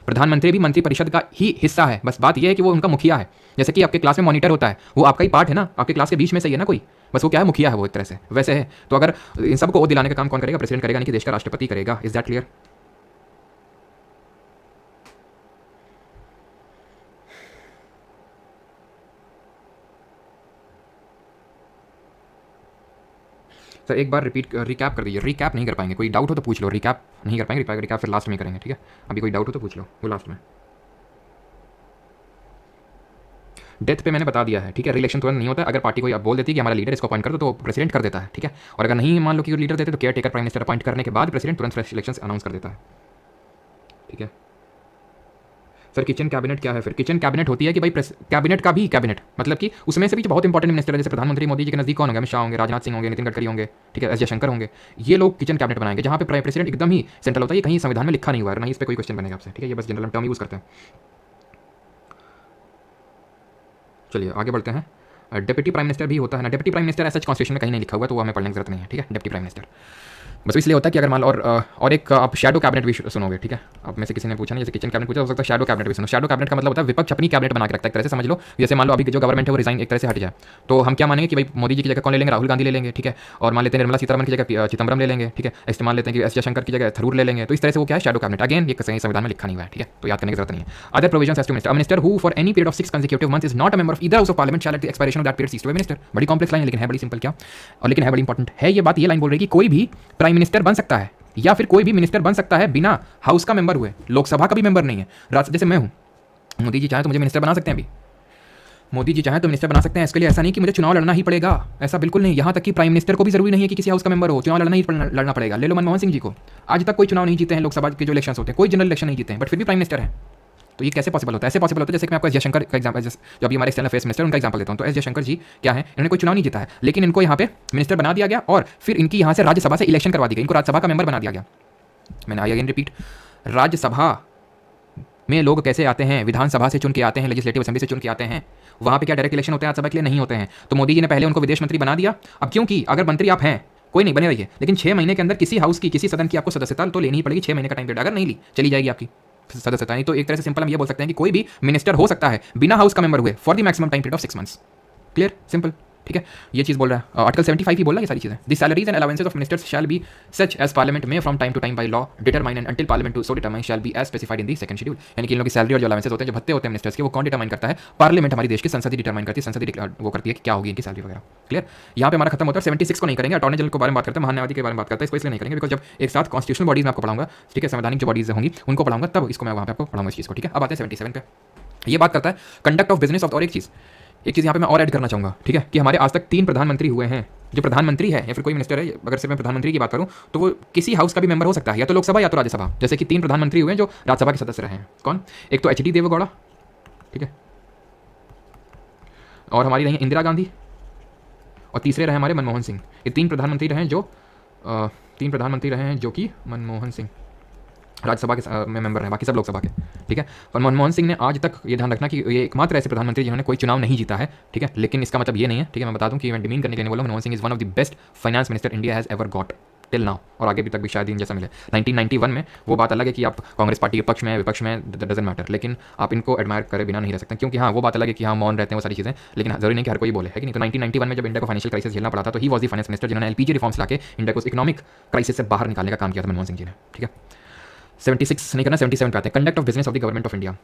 A: प्रधानमंत्री भी मंत्रिपरिषद का ही हिस्सा है। बस बात यह है कि वो उनका मुखिया है, जैसे कि आपके क्लास में मॉनिटर होता है, वो आपका ही पार्ट है ना, आपके क्लास के बीच में से ही है ना कोई, बस वो क्या है, मुखिया है वो एक तरह से, वैसे है। तो अगर इन सबको ओथ दिलाने का काम कौन करेगा, प्रेसिडेंट करेगा, नहीं कि देश का राष्ट्रपति करेगा। Is that clear? सर एक बार रिकैप कर दीजिए। रिकैप नहीं कर पाएंगे, कोई डाउट हो तो पूछ लो। रिकैप नहीं कर पाएंगे, रिकैप फिर लास्ट में करेंगे, ठीक है। अभी कोई डाउट हो तो पूछ लो, वो लास्ट में। डेथ पे मैंने बता दिया है, ठीक है। रिलेक्शन तुरंत नहीं होता है। अगर पार्टी कोई बोल देती है कि हमारा लीडर इसको अपॉइंट कर दो तो प्रेसिडेंट कर देता है, ठीक है। और अगर नहीं मान लो कि लीडर देते तो caretaker prime minister appoint करने के बाद प्रेसिडेंट तुरंत फ्रेश इलेक्शन अनाउंस कर देता है, ठीक है। सर किचन कैबिनेट क्या है? फिर किचन कैबिनेट होती है कि भाई कैबिनेट का भी कैबिनेट, मतलब कि उसमें से भी जो बहुत इंपॉर्टेंट मिनिस्टर है, जैसे प्रधानमंत्री मोदी जी के नजदीक कौन होंगे? अमित शाह होंगे, राजनाथ सिंह होंगे, नितिन गडकरी होंगे, ठीक है, एस जयशंकर होंगे। ये लोग किचन कैबिनेट बनाएंगे जहाँ पे प्रेसिडेंट एकदम ही सेंट्रल होता है। ये कहीं संविधान में लिखा नहीं हुआ है, ना ही इस पर कोई क्वेश्चन बनेगा आपसे, ठीक है। ये बस जनरल टर्म यूज़ करते हैं। चलिए आगे बढ़ते हैं। डिप्टी प्राइम मिनिस्टर भी होता है ना। डिप्टी प्राइम मिनिस्टर ऐसा कॉन्स्टिट्यूशन में कहीं नहीं लिखा हुआ, तो वो हमें पढ़ने की जरूरत नहीं है, ठीक है। डिप्टी प्राइम मिनिस्टर बस इसलिए होता है कि अगर मान लो और एक आप शैडो कैबिनेट भी सुनोगे, ठीक है। आप में से किसी ने पूछा नहीं, जैसे किचन कैबिनेट पूछा, हो सकता है शैडो कैबिनेट भी सुनो। शैडो कैबिनेट का मतलब होता है विपक्ष अपनी कैबिनेट बना के रखता है, एक तरह से समझ लो। जैसे मान लो अभी जो गवर्नमेंट है वो रिजाइन एक तरह से हट जाए, तो हम क्या मानेंगे कि भाई मोदी जी की जगह कौन ले लेंगे? राहुल गांधी ले लेंगे, ठीक है। और मान लेते हैं निर्मला सीतारमण की जगह चिदम्बरम ले लेंगे, ठीक है। इससे मान लेते हैं कि एस जयशंकर की जगह थरूर ले लेंगे। तो इस तरह से वो क्या है? Shadow cabinet. अगेन ये कहीं संविधान में लिखा नहीं हुआ है, ठीक है, तो याद करने की जरूरत नहीं है। Other provisions as to minister, minister who for any period of 6 consecutive months is not a member of either house of parliament shall at the expiration of that period cease to be minister। बड़ी complex line है, लेकिन है बड़ी simple क्या, और लेकिन है बड़ी इंपॉर्टेंट है। ये बात, ये लाइन बोल रही है कि कोई भी प्राइम मिनिस्टर बन सकता है या फिर कोई भी मिनिस्टर बन सकता है बिना हाउस का मेंबर हुए। लोकसभा का भी मेंबर नहीं है। जैसे मैं हूं, मोदी जी चाहे तो मुझे मिनिस्टर बना सकते हैं। अभी मोदी जी चाहे तो मिनिस्टर बना सकते हैं। इसके लिए ऐसा नहीं कि मुझे चुनाव लड़ना ही पड़ेगा, ऐसा बिल्कुल नहीं। यहां तक कि प्राइम मिनिस्टर को भी जरूरी नहीं है कि किसी हाउस का मेंबर हो, चुनाव लड़ना पड़ेगा। ले लो मनमोहन सिंह जी को, आज तक कोई चुनाव नहीं जीते हैं। लोकसभा के जो इलेक्शन होते हैं कोई जनरल इलेक्शन नहीं जीते हैं, बट फिर भी प्राइम मिनिस्टर है। तो ये कैसे पॉसिबल होता है? ऐसे पॉसिबल होता है जैसे कि मैं आपको एस जयशंकर का एग्जांपल, जो अभी हमारे एक्सटर्नल अफेयर्स मिनिस्टर, उनका एग्जांपल देता हूं। तो एस जयशंकर जी क्या है, इन्होंने कोई चुनाव नहीं जीता है, लेकिन इनको यहाँ पे मिनिस्टर बना दिया गया और फिर इनकी यहाँ से राज्यसभा से इलेक्शन करवा दी गई, इनको राज्यसभा का मेंबर बना दिया गया। मैंने आई अगेन रिपीट, राज्यसभा में लोग कैसे आते हैं? विधानसभा से चुन के आते हैं, लेजिस्लेटिव असेंबली से चुन के आते हैं। वहाँ पे क्या डायरेक्ट इलेक्शन होते हैं? राज्यसभा के लिए नहीं होते हैं। तो मोदी जी ने पहले उनको विदेश मंत्री बना दिया। अब क्योंकि अगर मंत्री आप हैं, कोई नहीं बने रहिए, लेकिन 6 महीने के अंदर किसी हाउस की, किसी सदन की आपको सदस्यता तो लेनी ही पड़ेगी। 6 महीने का टाइम पीरियड, अगर नहीं ली चली जाएगी आपकी सदस्यता। नहीं तो एक तरह से सिंपल हम ये बोल सकते हैं कि कोई भी मिनिस्टर हो सकता है बिना हाउस का मेंबर हुए for the maximum time period of 6 months। Clear, simple, ठीक है। ये चीज़ बोल रहा है आर्टिकल 75 ही बोल रहा है ये सारी चीज़ें। The salaries and allowances of ministers shall be such as parliament में from time to time by law determine and until parliament to so determine shall be as specified in the second schedule. यानी कि इन लोगों की salary और जो allowances होते हैं, जो भत्ते होते हैं मिनिस्टर्स के, वो कौन डिटरमाइन करता है? पार्लियामेंट, हमारी देश की संसद ही डिटरमाइन करती है। संसद वो करती है कि क्या होगी इनकी सैलरी वगैरह। क्लियर, यहाँ पे हमारा खत्म होता है। 76 को नहीं करेंगे, अटॉर्नी जनरल के बारे में बात करते हैं, महान्यायवादी के बारे में बात करते हैं। इसको इसलिए नहीं करेंगे बिकॉज जब एक साथ कॉन्स्टिट्यूशनल बॉडीज में आपको पढ़ाऊंगा, ठीक है, संवैधानिक जो बॉडीज होंगी उनको पढ़ाऊंगा, तब इसको मैं वहाँ पे आपको पढ़ाऊंगा इस चीज़ को, ठीक है। अब आते हैं 77 पे। ये बात करता है कंडक्ट ऑफ बिजनेस ऑफ। और एक चीज़ यहाँ पे मैं और ऐड करना चाहूँगा, ठीक है, कि हमारे आज तक 3 प्रधानमंत्री हुए हैं। जो प्रधानमंत्री है या फिर कोई मिनिस्टर है, अगर सिर्फ मैं प्रधानमंत्री की बात करूँ तो वो किसी हाउस का भी मेंबर हो सकता है, या तो लोकसभा या तो राज्यसभा। जैसे कि 3 प्रधानमंत्री हुए हैं जो राज्यसभा के सदस्य रहे हैं। कौन? एक तो एच.डी. देवेगौड़ा, ठीक है, और हमारी रही इंदिरा गांधी, और तीसरे रहे हमारे मनमोहन सिंह। ये 3 प्रधानमंत्री रहे जो कि मनमोहन सिंह राज्यसभा के में मेंबर हैं, बाकी सब लोकसभा के, ठीक है। पर मनमोहन सिंह ने आज तक ये ध्यान रखना कि ये एकमात्र ऐसे प्रधानमंत्री जिन्होंने कोई चुनाव नहीं जीता है, ठीक है। लेकिन इसका मतलब ये नहीं है, ठीक है, मैं बता दूं कि मैं डिमीन करने के लिए बोला, Manmohan Singh is one of the best finance minister India has ever got till now, और आगे भी तक भी शायद इन जैसा मिले। 1991 में वो बात अलग है कि आप कांग्रेस पार्टी के पक्ष में विपक्ष में, डजंट मैटर, लेकिन आप इनको एडमायर करे बिना नहीं रह सकते, क्योंकि हाँ वो बात अलग है कि हाँ मौन रहते हैं वो सारी चीज़ें, लेकिन जरूरी नहीं कि हर कोई बोले, है कि नहीं। तो 1991 में जब इंडिया को फाइनेंशियल क्राइसिस झेलना पड़ा था, तो he was the finance minister जिन्होंने एलपीजी रिफॉर्म्स लाके इंडिया को इकोनॉमिक क्राइसिस से बाहर निकालने का काम किया था, मनमोहन सिंह जी ने, ठीक है। 76 नहीं करना, 77 पे आते हैं। Conduct of business of the government of India.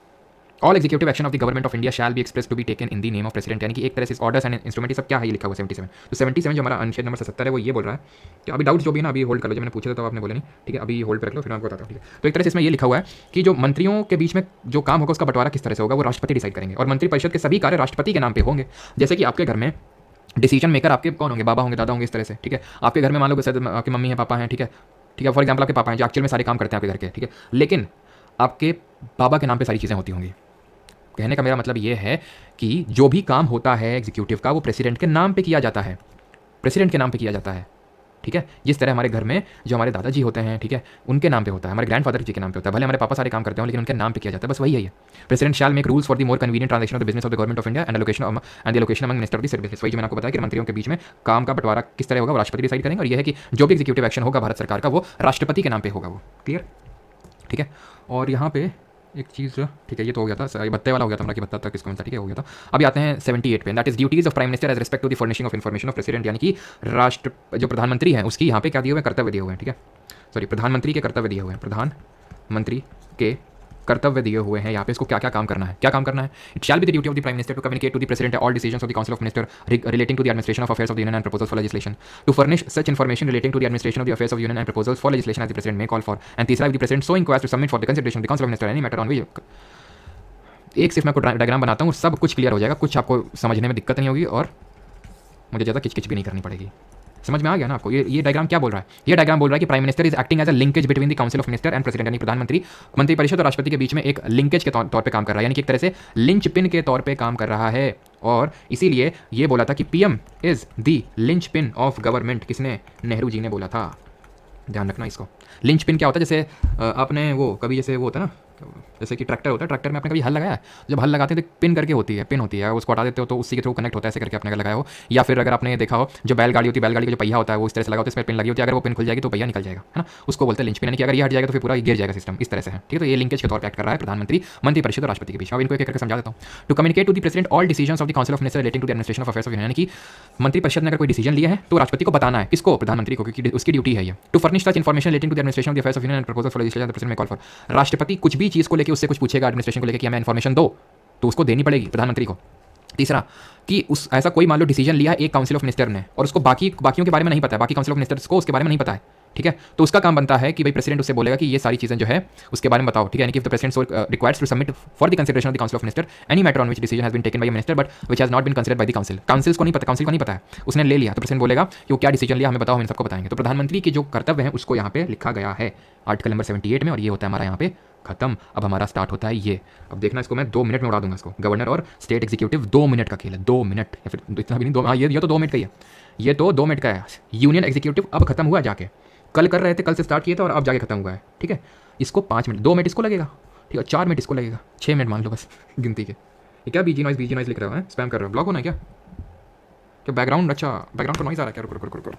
A: All executive action of the government of India shall be express to be taken in the name of president. यानी कि एक तरह से ऑर्डर्स एंड इंस्ट्रूमेंट सब क्या है ये लिखा हुआ 77। तो 77 जो हमारा अनुच्छेद नंबर 77 है वो ये बोल रहा है कि अभी डाउट जो भी है ना अभी होल्ड कर लो, जब मैंने पूछा था तो आपने बोला नहीं, ठीक है, अभी होल्ड पे रख लो, फिर मैं आपको बताता हूँ, ठीक है। तो एक तरह से इसमें ये लिखा हुआ है कि जो मंत्रियों के बीच में जो काम होगा उसका बंटवारा किस तरह से होगा वो राष्ट्रपति डिसाइड करेंगे, और मंत्रिपरिषद के सभी कार्य राष्ट्रपति के नाम पे होंगे। जैसे कि आपके घर में डिसीजन मेकर आपके कौन होंगे? बाबा होंगे, दादा होंगे, इस तरह से, ठीक है। आपके घर में मान लो आपकी मम्मी है, पापा हैं, ठीक है, ठीक है, फॉर एग्जाम्पल आपके पापा हैं जो एक्चुअल में सारे काम करते हैं आपके घर के, ठीक है, लेकिन आपके बाबा के नाम पे सारी चीज़ें होती होंगी। कहने का मेरा मतलब ये है कि जो भी काम होता है एग्जीक्यूटिव का वो प्रेसिडेंट के नाम पे किया जाता है, प्रेसिडेंट के नाम पे किया जाता है, ठीक है। जिस तरह हमारे घर में जो हमारे दादाजी होते हैं, ठीक है, उनके नाम पे होता है, हमारे ग्रैंडफादर जी के नाम पे होता है, भले हमारे पापा सारे काम करते हो लेकिन उनके नाम पे किया जाता है, बस वही है ये। President shell make rules for the more convenient transaction of the business of the government of India and allocation among minister of the services. वही जो मैंने आपको बताया कि मंत्रियों के बीच में काम का बंटवारा किस तरह होगा वो राष्ट्रपति डिसाइड करेंगे, और ये है कि जो भी एग्जीक्यूटिव एक्शन होगा भारत सरकार का वो राष्ट्रपति के नाम पे होगा, वो क्लियर, ठीक है। और यहाँ पे एक चीज़, ठीक है, ये तो हो गया था, ये भत्ते वाला हो गया था हमारा कि भत्ता तक किसको मिलता, ठीक है, हो गया था। अभी आते हैं 78 पे, that is duties of prime minister as respect to the furnishing of information of president. यानी कि जो प्रधानमंत्री है उसकी यहाँ पे क्या दिए हुए हैं? कर्तव्य दिए हुए हैं, ठीक है। सॉरी, प्रधानमंत्री के कर्तव्य दिए हुए हैं, प्रधानमंत्री के कर्तव्य दिए हुए हैं यहाँ पे, इसको क्या क्या काम करना है, क्या काम करना है। It shall be the duty of the prime minister to communicate to the president all decisions of the council of minister relating to the administration of affairs of the union and proposals for legislation, to furnish such information relating to the administration of the affairs of union and proposals for legislation as the president may call for, and तीसरा, the president so inquires to submit for the consideration of the council of minister any matter on विच। एक सिर्फ मैं आपको diagram बनाता हूँ, सब कुछ clear हो जाएगा, कुछ आपको समझने में दिक्कत नहीं होगी और मुझे ज़्यादा किचकिच भी नहीं करनी पड़ेगी। समझ में आ गया ना आपको। ये डायग्राम क्या बोल रहा है, ये डायग्राम बोल रहा है कि prime minister is acting as a linkage between the council of minister and president, यानी प्रधानमंत्री, मंत्रिपरिषद और राष्ट्रपति के बीच में एक लिंकेज के तौर पे काम कर रहा है, यानी कि एक तरह से लिंच पिन के तौर पे काम कर रहा है। और इसीलिए ये बोला था कि PM is the lynch pin of government. किसने? नेहरू जी ने बोला था। ध्यान रखना इसको। लिंच पिन क्या होता है, जैसे आपने वो कभी जैसे वो होता है ना, जैसे कि ट्रैक्टर होता है, ट्रैक्टर में आपने कभी हल लगाया है, जब हल लगाते हैं तो पिन करके होती है, पिन होती है, उसको हटा देते हो तो उसी के थ्रू कनेक्ट होता है, ऐसे करके आपने लगाया हो। या फिर अगर आपने देखा हो जो बैलगाड़ी होती है, बैलगाड़ी का जो पहिया होता है वो इस तरह से लगा होता है, इसमें पिन लगी होती है, अगर वो पिन खुल जाएगी तो पहिया निकल जाएगा, है ना, उसको बोलते हैं लिंच पिन। यानी कि अगर ये हट जाएगा तो फिर पूरा गिर जाएगा सिस्टम, इस तरह से है। ठीक है, तो ये लिंकेज के तौर पर एक्ट कर रहा है प्रधानमंत्री, मंत्रिपरिषद और राष्ट्रपति के बीच। अब इनको एक करके समझा देता हूँ। To communicate to the president all decisions of the council of minister relating to the administration of affairs of union, यानी कि मंत्रिपरिषद ने अगर कोई डिसीजन लिया है तो राष्ट्रपति को बताना है, किसको? प्रधानमंत्री को, क्योंकि उसकी ड्यूटी है ये। To furnish such information relating to the administration of the affairs of union and proposal for legislation, the president may call for. राष्ट्रपति कुछ भी चीज़ को लेकर उससे कुछ पूछेगा एडमिनिस्ट्रेशन को लेकर कि हमें इन्फॉर्मेशन दो, तो उसको देनी पड़ेगी प्रधानमंत्री को। तीसरा, कि उस ऐसा कोई मान लो डिसीजन लिया है एक काउंसिल ऑफ मिनिस्टर ने और उसको बाकियों के बारे में नहीं पता है, बाकी काउंसिल ऑफ मिनिस्टर्स को उसके बारे में नहीं पता है, ठीक है, तो उसका काम बनता है कि भाई प्रेसिडेंट उससे बोलेगा कि ये सारी चीजें जो है उसके बारे में बताओ, ठीक है। यानी कि the president requires to submit for the consideration of the council of minister any matter on which decision has been taken by minister but which has not been considered by the council. Council को नहीं पता है, उसने ले लिया तो president बोलेगा कि वो क्या डिसीजन लिया, हमें बताओ, हम इन सबको बताएंगे। तो प्रधानमंत्री के जो कर्तव्य हैं उसको यहाँ पे लिखा गया है आर्टिकल नंबर 78 में, और ये होता है हमारा यहाँ पे खत्म। अब हमारा स्टार्ट होता है ये। अब देखना, इसको मैं 2 मिनट में उड़ा दूंगा इसको। गवर्नर और स्टेट एग्जीक्यूटिव 2 मिनट का खेल है, 2 मिनट या फिर इतना भी नहीं, 2। हाँ, ये तो 2 मिनट का ही है, ये तो 2 मिनट का है। यूनियन एग्जीक्यूटिव अब खत्म हुआ जाके, कल कर रहे थे, कल से स्टार्ट किए थे और अब जाके खत्म हुआ है, ठीक है। इसको 5 मिनट, 2 मिनट इसको लगेगा, ठीक है, 4 मिनट इसको लगेगा, 6 मिनट मान लो बस गिनती के। ये क्या बीजी नॉइज लिख रहे हो, स्पैम कर रहे हो, ब्लॉक होना है क्या बैकग्राउंड? अच्छा, बैकग्राउंड का नॉइज आ रहा है क्या? रुको।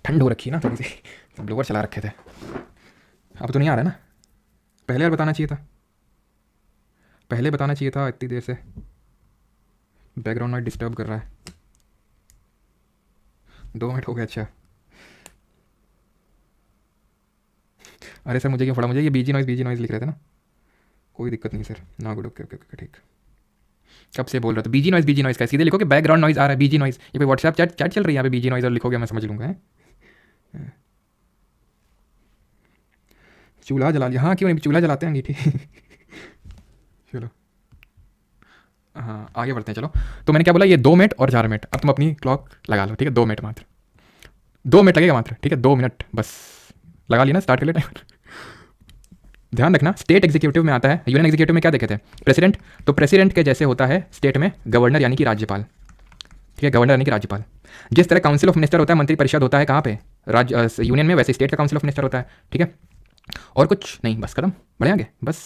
A: ठंड हो रखी है ना थोड़ी सी, ब्लोअर चला रखे थे। अब तो नहीं आ रहा है ना, पहले यार बताना चाहिए था, इतनी देर से बैकग्राउंड में डिस्टर्ब कर रहा है। 2 मिनट हो गया। अच्छा, अरे सर मुझे क्यों पड़ा, मुझे ये बीजी नॉइज लिख रहे थे ना, कोई दिक्कत नहीं सर ना, गुड, ओके ठीक। कब से बोल रहा था बीजी नॉइज का? सीधे लिखो कि बैकग्राउंड नॉइज आ रहा है, बीजी नॉइज। ये कोई व्हाट्सएप चैट चल रही है यहाँ पे, बीजी नॉइज और लिखोगे मैं समझ लूँगा। चूल्हा जला लिया, हाँ क्यों नहीं, चूल्हा जलाते हैं अंगीठी। चलो हाँ आगे बढ़ते हैं। चलो, तो मैंने क्या बोला, ये 2 मिनट और 4 मिनट। अब तुम अपनी क्लॉक लगा लो, ठीक है, 2 मिनट मात्र, 2 मिनट लगेगा मात्र, ठीक है, 2 मिनट बस लगा लिया ना, स्टार्ट कर ले टाइम। ध्यान रखना, स्टेट एग्जीक्यूटिव में आता है, यूनियन एग्जीक्यूटिव में क्या देखे थे? प्रेसिडेंट। तो प्रेसिडेंट के जैसे होता है स्टेट में गवर्नर यानी कि राज्यपाल, ठीक है, गवर्नर यानी कि राज्यपाल। जिस तरह काउंसिल ऑफ मिनिस्टर होता है, मंत्रिपरिषद होता है कहाँ पे? यूनियन में, वैसे स्टेट का काउंसिल ऑफ मिनिस्टर होता है, ठीक है। और कुछ नहीं, बस खत्म, बढ़े आगे, बस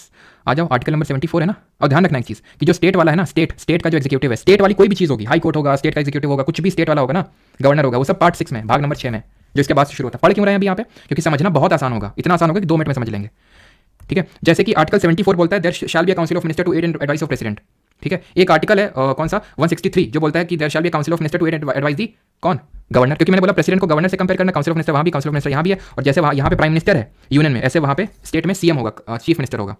A: आ जाओ। आर्टिकल नंबर 74 है ना। और ध्यान रखना एक चीज़ कि जो स्टेट वाला है ना, स्टेट का जो एग्जीक्यूटिव है, स्टेट वाली कोई भी चीज़ होगी, हाई कोर्ट होगा, स्टेट का एग्जीक्यूटिव होगा, कुछ भी स्टेट वाला होगा ना, गवर्नर होगा, वो सब पार्ट 6 में, भाग नंबर 6 में, जो इसके बाद से शुरू होता है। पढ़ क्यों रहे हैं अभी यहाँ पे? क्योंकि समझना बहुत आसान होगा, इतना आसान होगा कि 2 मिनट में समझ लेंगे, ठीक है। जैसे कि आर्टिकल 74 बोलता है there shall be a council of minister to aid and advice of president, ठीक है। एक आर्टिकल है कौन सा, 163, जो बोलता है कि there shall be a council of minister to aid and advice the कौन? गवर्नर। क्योंकि मैंने बोला प्रेसिडेंट को गवर्नर से कंपेयर करना, काउंसिल ऑफ मिनिस्टर वहाँ भी, काउंसिल ऑफ मिनिस्टर यहाँ भी है, और जैसे वहाँ यहाँ पे प्राइम मिनिस्टर है यूनियन में, ऐसे वहाँ पे स्टेट में सीएम होगा, चीफ मिनिस्टर होगा,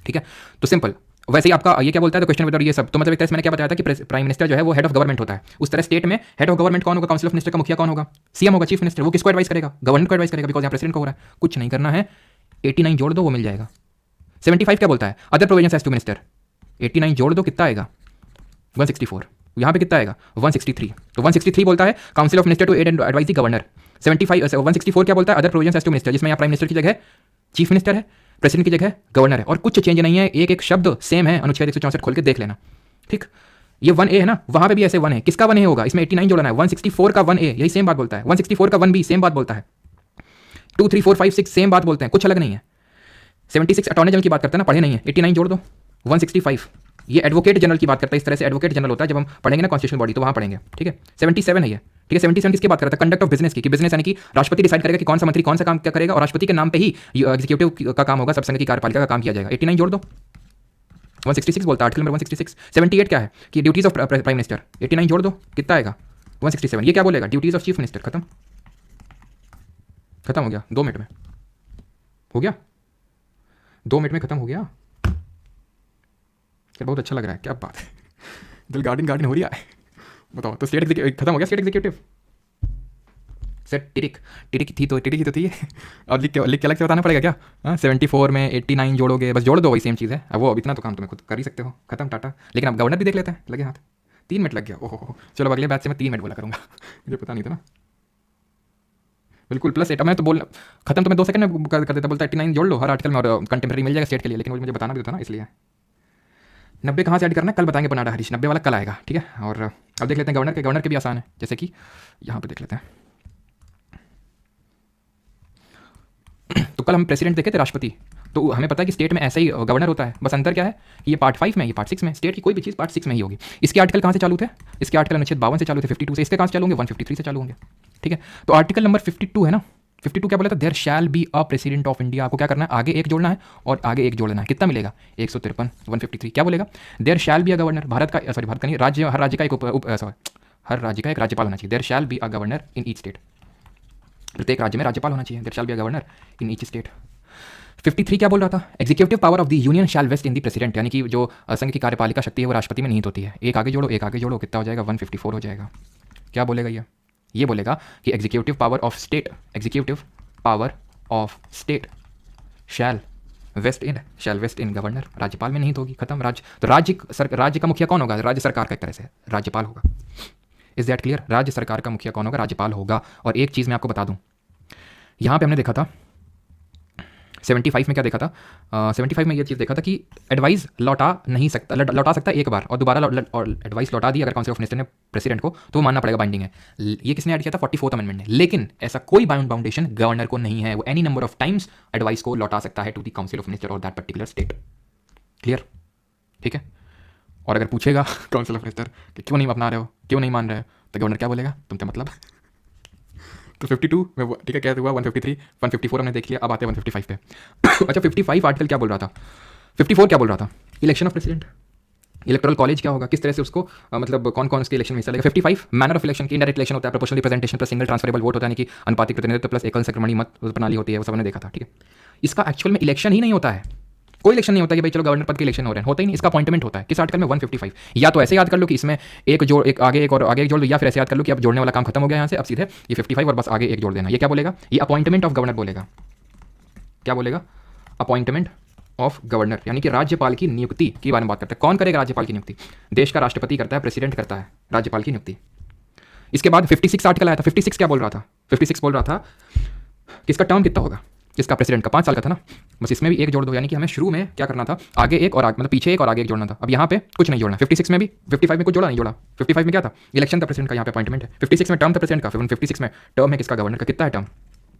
A: ठीक है। तो सिंपल, वैसे ही आपका ये क्या बोलता है, तो क्वेश्चन बताओ ये सब, तो मतलब एक तरह से मैंने क्या बताया था कि प्राइम मिनिस्टर जो है वो हेड ऑफ गवर्नमेंट होता है, उस तरह स्टेट में हेड ऑफ गवर्नमेंट कौन होगा? काउंसिल ऑफ मिनिस्टर का मुखिया कौन होगा? सीएम होगा, चीफ मिनिस्टर। वो किसको एडवाइस करेगा? गवर्नर को एडवाइस करेगा, बिकॉज यहाँ प्रेसिडेंट को हो रहा है। कुछ नहीं करना है, 89 जोड़ दो, वो मिल जाएगा। 75 क्या बोलता है? Other provisions as to minister, 89 जोड़ दो, कितना आएगा? 164। यहाँ पे कितना आएगा? 163। तो 163 बोलता है council of minister to aid and advice the governor. 164 क्या बोलता है? Other provisions as to minister, जिसमें यहाँ प्राइम मिनिस्टर की जगह चीफ मिनिस्टर है, प्रेसिडेंट की जगह गवर्नर है, और कुछ चेंज नहीं है, एक शब्द सेम है। अनुच्छेद 164 खोल के देख लेना, ठीक। ये 1A है ना, वहाँ पे भी ऐसे 1 है। किसका 1A होगा? इसमें 89 जोड़ना है। 164 का 1A यही सेम बात बोलता है, 164 का 1B सेम बात बोलता है, 2 3 4 5 6 सेम बात बोलते हैं, कुछ अलग नहीं है। 76 अटॉर्नी जनरल की बात करते हैं ना, पढ़े नहीं है, 89 जोड़ दो। 165 ये एडवोकेट जनरल की बात करता है, इस तरह से एडवोकेट जनरल होता है, जब हम पढ़ेंगे ना कॉन्स्टिट्यूशन बॉडी तो वहाँ पढ़ेंगे, ठीक है। 77 है ये, ठीक है। 77 किसकी बात करता है? कंडक्ट ऑफ बिजनेस की, कि बिजनेस यानी कि राष्ट्रपति डिसाइड करेगा कि कौन सा मंत्री कौन सा काम क्या करेगा, और राष्ट्रपति के नाम पे ही एग्जीक्यूटिव का काम होगा, सब संघ की कार्यपालिका का काम किया जाएगा। 89 जोड़ दो। 166 बोलता है आर्टिकल नंबर 166। 78 क्या है? कि ड्यूटीज ऑफ प्राइम मिनिस्टर, 89 जोड़ दो, कितना आएगा? 167। ये क्या बोलेगा? ड्यूटीज ऑफ चीफ मिनिस्टर, खत्म। खत्म हो गया 2 मिनट में, हो गया 2 मिनट में खत्म हो गया। यार बहुत अच्छा लग रहा है, क्या बात है, दिल गार्डन गार्डन हो रही है। बताओ, तो स्टेट खत्म हो गया, state executive. Sir Tirik Tirik थी तो थी। अब लिख के अलग से बताना पड़ेगा क्या? हाँ 74 में 89 जोड़ोगे, बस जोड़ दो, वही सेम चीज़ है। अब वो इतना तो काम तुम्हें खुद कर ही सकते हो, खत्म टाटा। लेकिन अब गवर्नर भी देख लेते हैं, लगे हाथ 3 मिनट लग गया। ओहो, चलो अगले बैच से मैं 3 मिनट बोला करूँगा। मुझे पता नहीं था ना। बिल्कुल +8। अब मैं तो बोल खत्म तो मैं 2 सेकंड में कर देता, बोलता 89 जोड़ लो हर आर्टिकल में और कंटेम्प्रेरी मिल जाएगा स्टेट के लिए। लेकिन वो मुझे बताना भी था ना, इसलिए 90 कहाँ से ऐड करना है कल बताएंगे बनाडा हरीश, 90 वाला कल आएगा, ठीक है। और अब देख लेते हैं गवर्नर के भी आसान है, जैसे कि यहाँ पे देख लेते हैं। तो कल हम प्रेसिडेंट देखे थे, राष्ट्रपति, तो हमें पता है कि स्टेट में ऐसा ही गवर्नर होता है। बस अंतर क्या है, ये पार्ट 5 में, ये पार्ट 6 में। स्टेट की कोई भी चीज़ पार्ट 6 में ही होगी। इसके आर्टिकल कहाँ से चालू थे? इसके आर्टिकल अनुच्छेद 52 से चालू थे, 52 से। इसके कहाँ से चालू होंगे? 153 से चालू होंगे, ठीक है। तो आर्टिकल नंबर 52 है ना, 52 क्या बोला था? There shall be a president of India. आपको क्या करना है, आगे एक जोड़ना है और आगे एक जोड़ना है। कितना मिलेगा? 153, 153। क्या बोलेगा? There shall be a governor. Bharat का, सॉरी भारत का नहीं, राज्य, हर राज्य का एक हर राज्य का एक राज्यपाल होना चाहिए। There shall be a governor in each state. प्रत्येक राज्य में राज्यपाल होना चाहिए। There shall be a governor in each state. 53 क्या बोल रहा था? Executive power of the union shall vest in the president. यानी कि जो संघ की कार्यपालिका शक्ति है वो राष्ट्रपति में निहित होती है। एक आगे जोड़ो, एक आगे जोड़ो, कितना हो जाएगा? 154 हो जाएगा। क्या बोलेगा ये बोलेगा कि executive power of state shall vest in governor. राज्यपाल में निहित होगी, खत्म। राज्य का मुखिया कौन होगा? राज्य सरकार का एक तरह से राज्यपाल होगा। Is that clear? राज्य सरकार का मुखिया कौन होगा? राज्यपाल होगा। और एक चीज़ मैं आपको बता दूं, यहाँ पे हमने देखा था 75 में क्या देखा था? 75 में ये चीज़ देखा था कि एडवाइस लौटा सकता एक बार, और दोबारा एडवाइस लौटा दी अगर काउंसिल ऑफ मिनिस्टर ने प्रेसिडेंट को, तो वो मानना पड़ेगा, बाइंडिंग है। ये किसने ऐड किया था? 44th अमेंडमेंट ने। लेकिन ऐसा कोई बाउंडेशन गवर्नर को नहीं है, वो any number of times advice को लौटा सकता है to the council of minister और दैट पर्टिकुलर स्टेट। क्लियर? ठीक है। और अगर पूछेगा काउंसिल ऑफ मिनिस्टर कि क्यों नहीं अपना रहे हो, क्यों नहीं मान रहे हो, तो गवर्नर क्या बोलेगा? तुमसे मतलब। तो 52 में ठीक है, क्या हुआ? 153, 154 हमने देख लिया। अब आते हैं 155 पे। अच्छा 55 आर्टिकल क्या बोल रहा था? 54 क्या बोल रहा था? Election of president, electoral college क्या होगा, किस तरह से उसको मतलब कौन कौन उसके इलेक्शन में हिस्सा लेगा। 55 मैनर ऑफ इलेक्शन की इनडायरेक्ट इलेक्शन होता है, proportional representation plus single transferable vote होता है, यानी कि अनुपातिक प्रतिनिधित्व प्लस एकल संक्रमणी मत प्रणाली होती है, वो सब हमने देखा था, ठीक है। इसका एक्चुअल में इलेक्शन ही नहीं होता है, कोई इलेक्शन नहीं होता कि भाई चलो गवर्नर पद के इलेक्शन हो रहे हैं, होता ही नहीं। इसका अपॉइंटमेंट होता है। किस आर्टिकल में? 155। या तो ऐसे याद कर लो कि इसमें एक आगे एक और आगे एक जोड़ लो, या फिर ऐसे याद कर लो कि अब जोड़ने वाला काम खत्म हो गया यहाँ से, अब सीधे ये 55 और बस आगे एक जोड़ देना। ये क्या बोलेगा? ये अपॉइंटमेंट ऑफ गवर्नर बोलेगा। क्या बोलेगा? अपॉइंटमेंट ऑफ गवर्नर, यानी कि राज्यपाल की नियुक्ति के बारे में बात करते हैं। कौन करेगा राज्यपाल की नियुक्ति? देश का राष्ट्रपति करता है, प्रेसिडेंट करता है राज्यपाल की नियुक्ति। इसके बाद 56 आर्टिकल आया था। 56 क्या बोल रहा था? 56 बोल रहा था कि इसका टर्म कितना होगा, जिसका प्रेसिडेंट का 5 साल का था ना, बस इसमें भी एक जोड़ दो। यानी कि हमें शुरू में क्या करना था, आगे एक और मतलब पीछे एक और आगे एक जोड़ना था। अब यहाँ पे कुछ नहीं जोड़ना। 56 में भी, 55 में कुछ जोड़ा नहीं जोड़ा। 55 में क्या था? इलेक्शन था प्रेसिडेंट का, यहाँ पे अपॉइंटमेंट है। 56 में टर्म था प्रेसिडेंट का, 56 में टर्म है किसका? गवर्नर का। कितना है टर्म?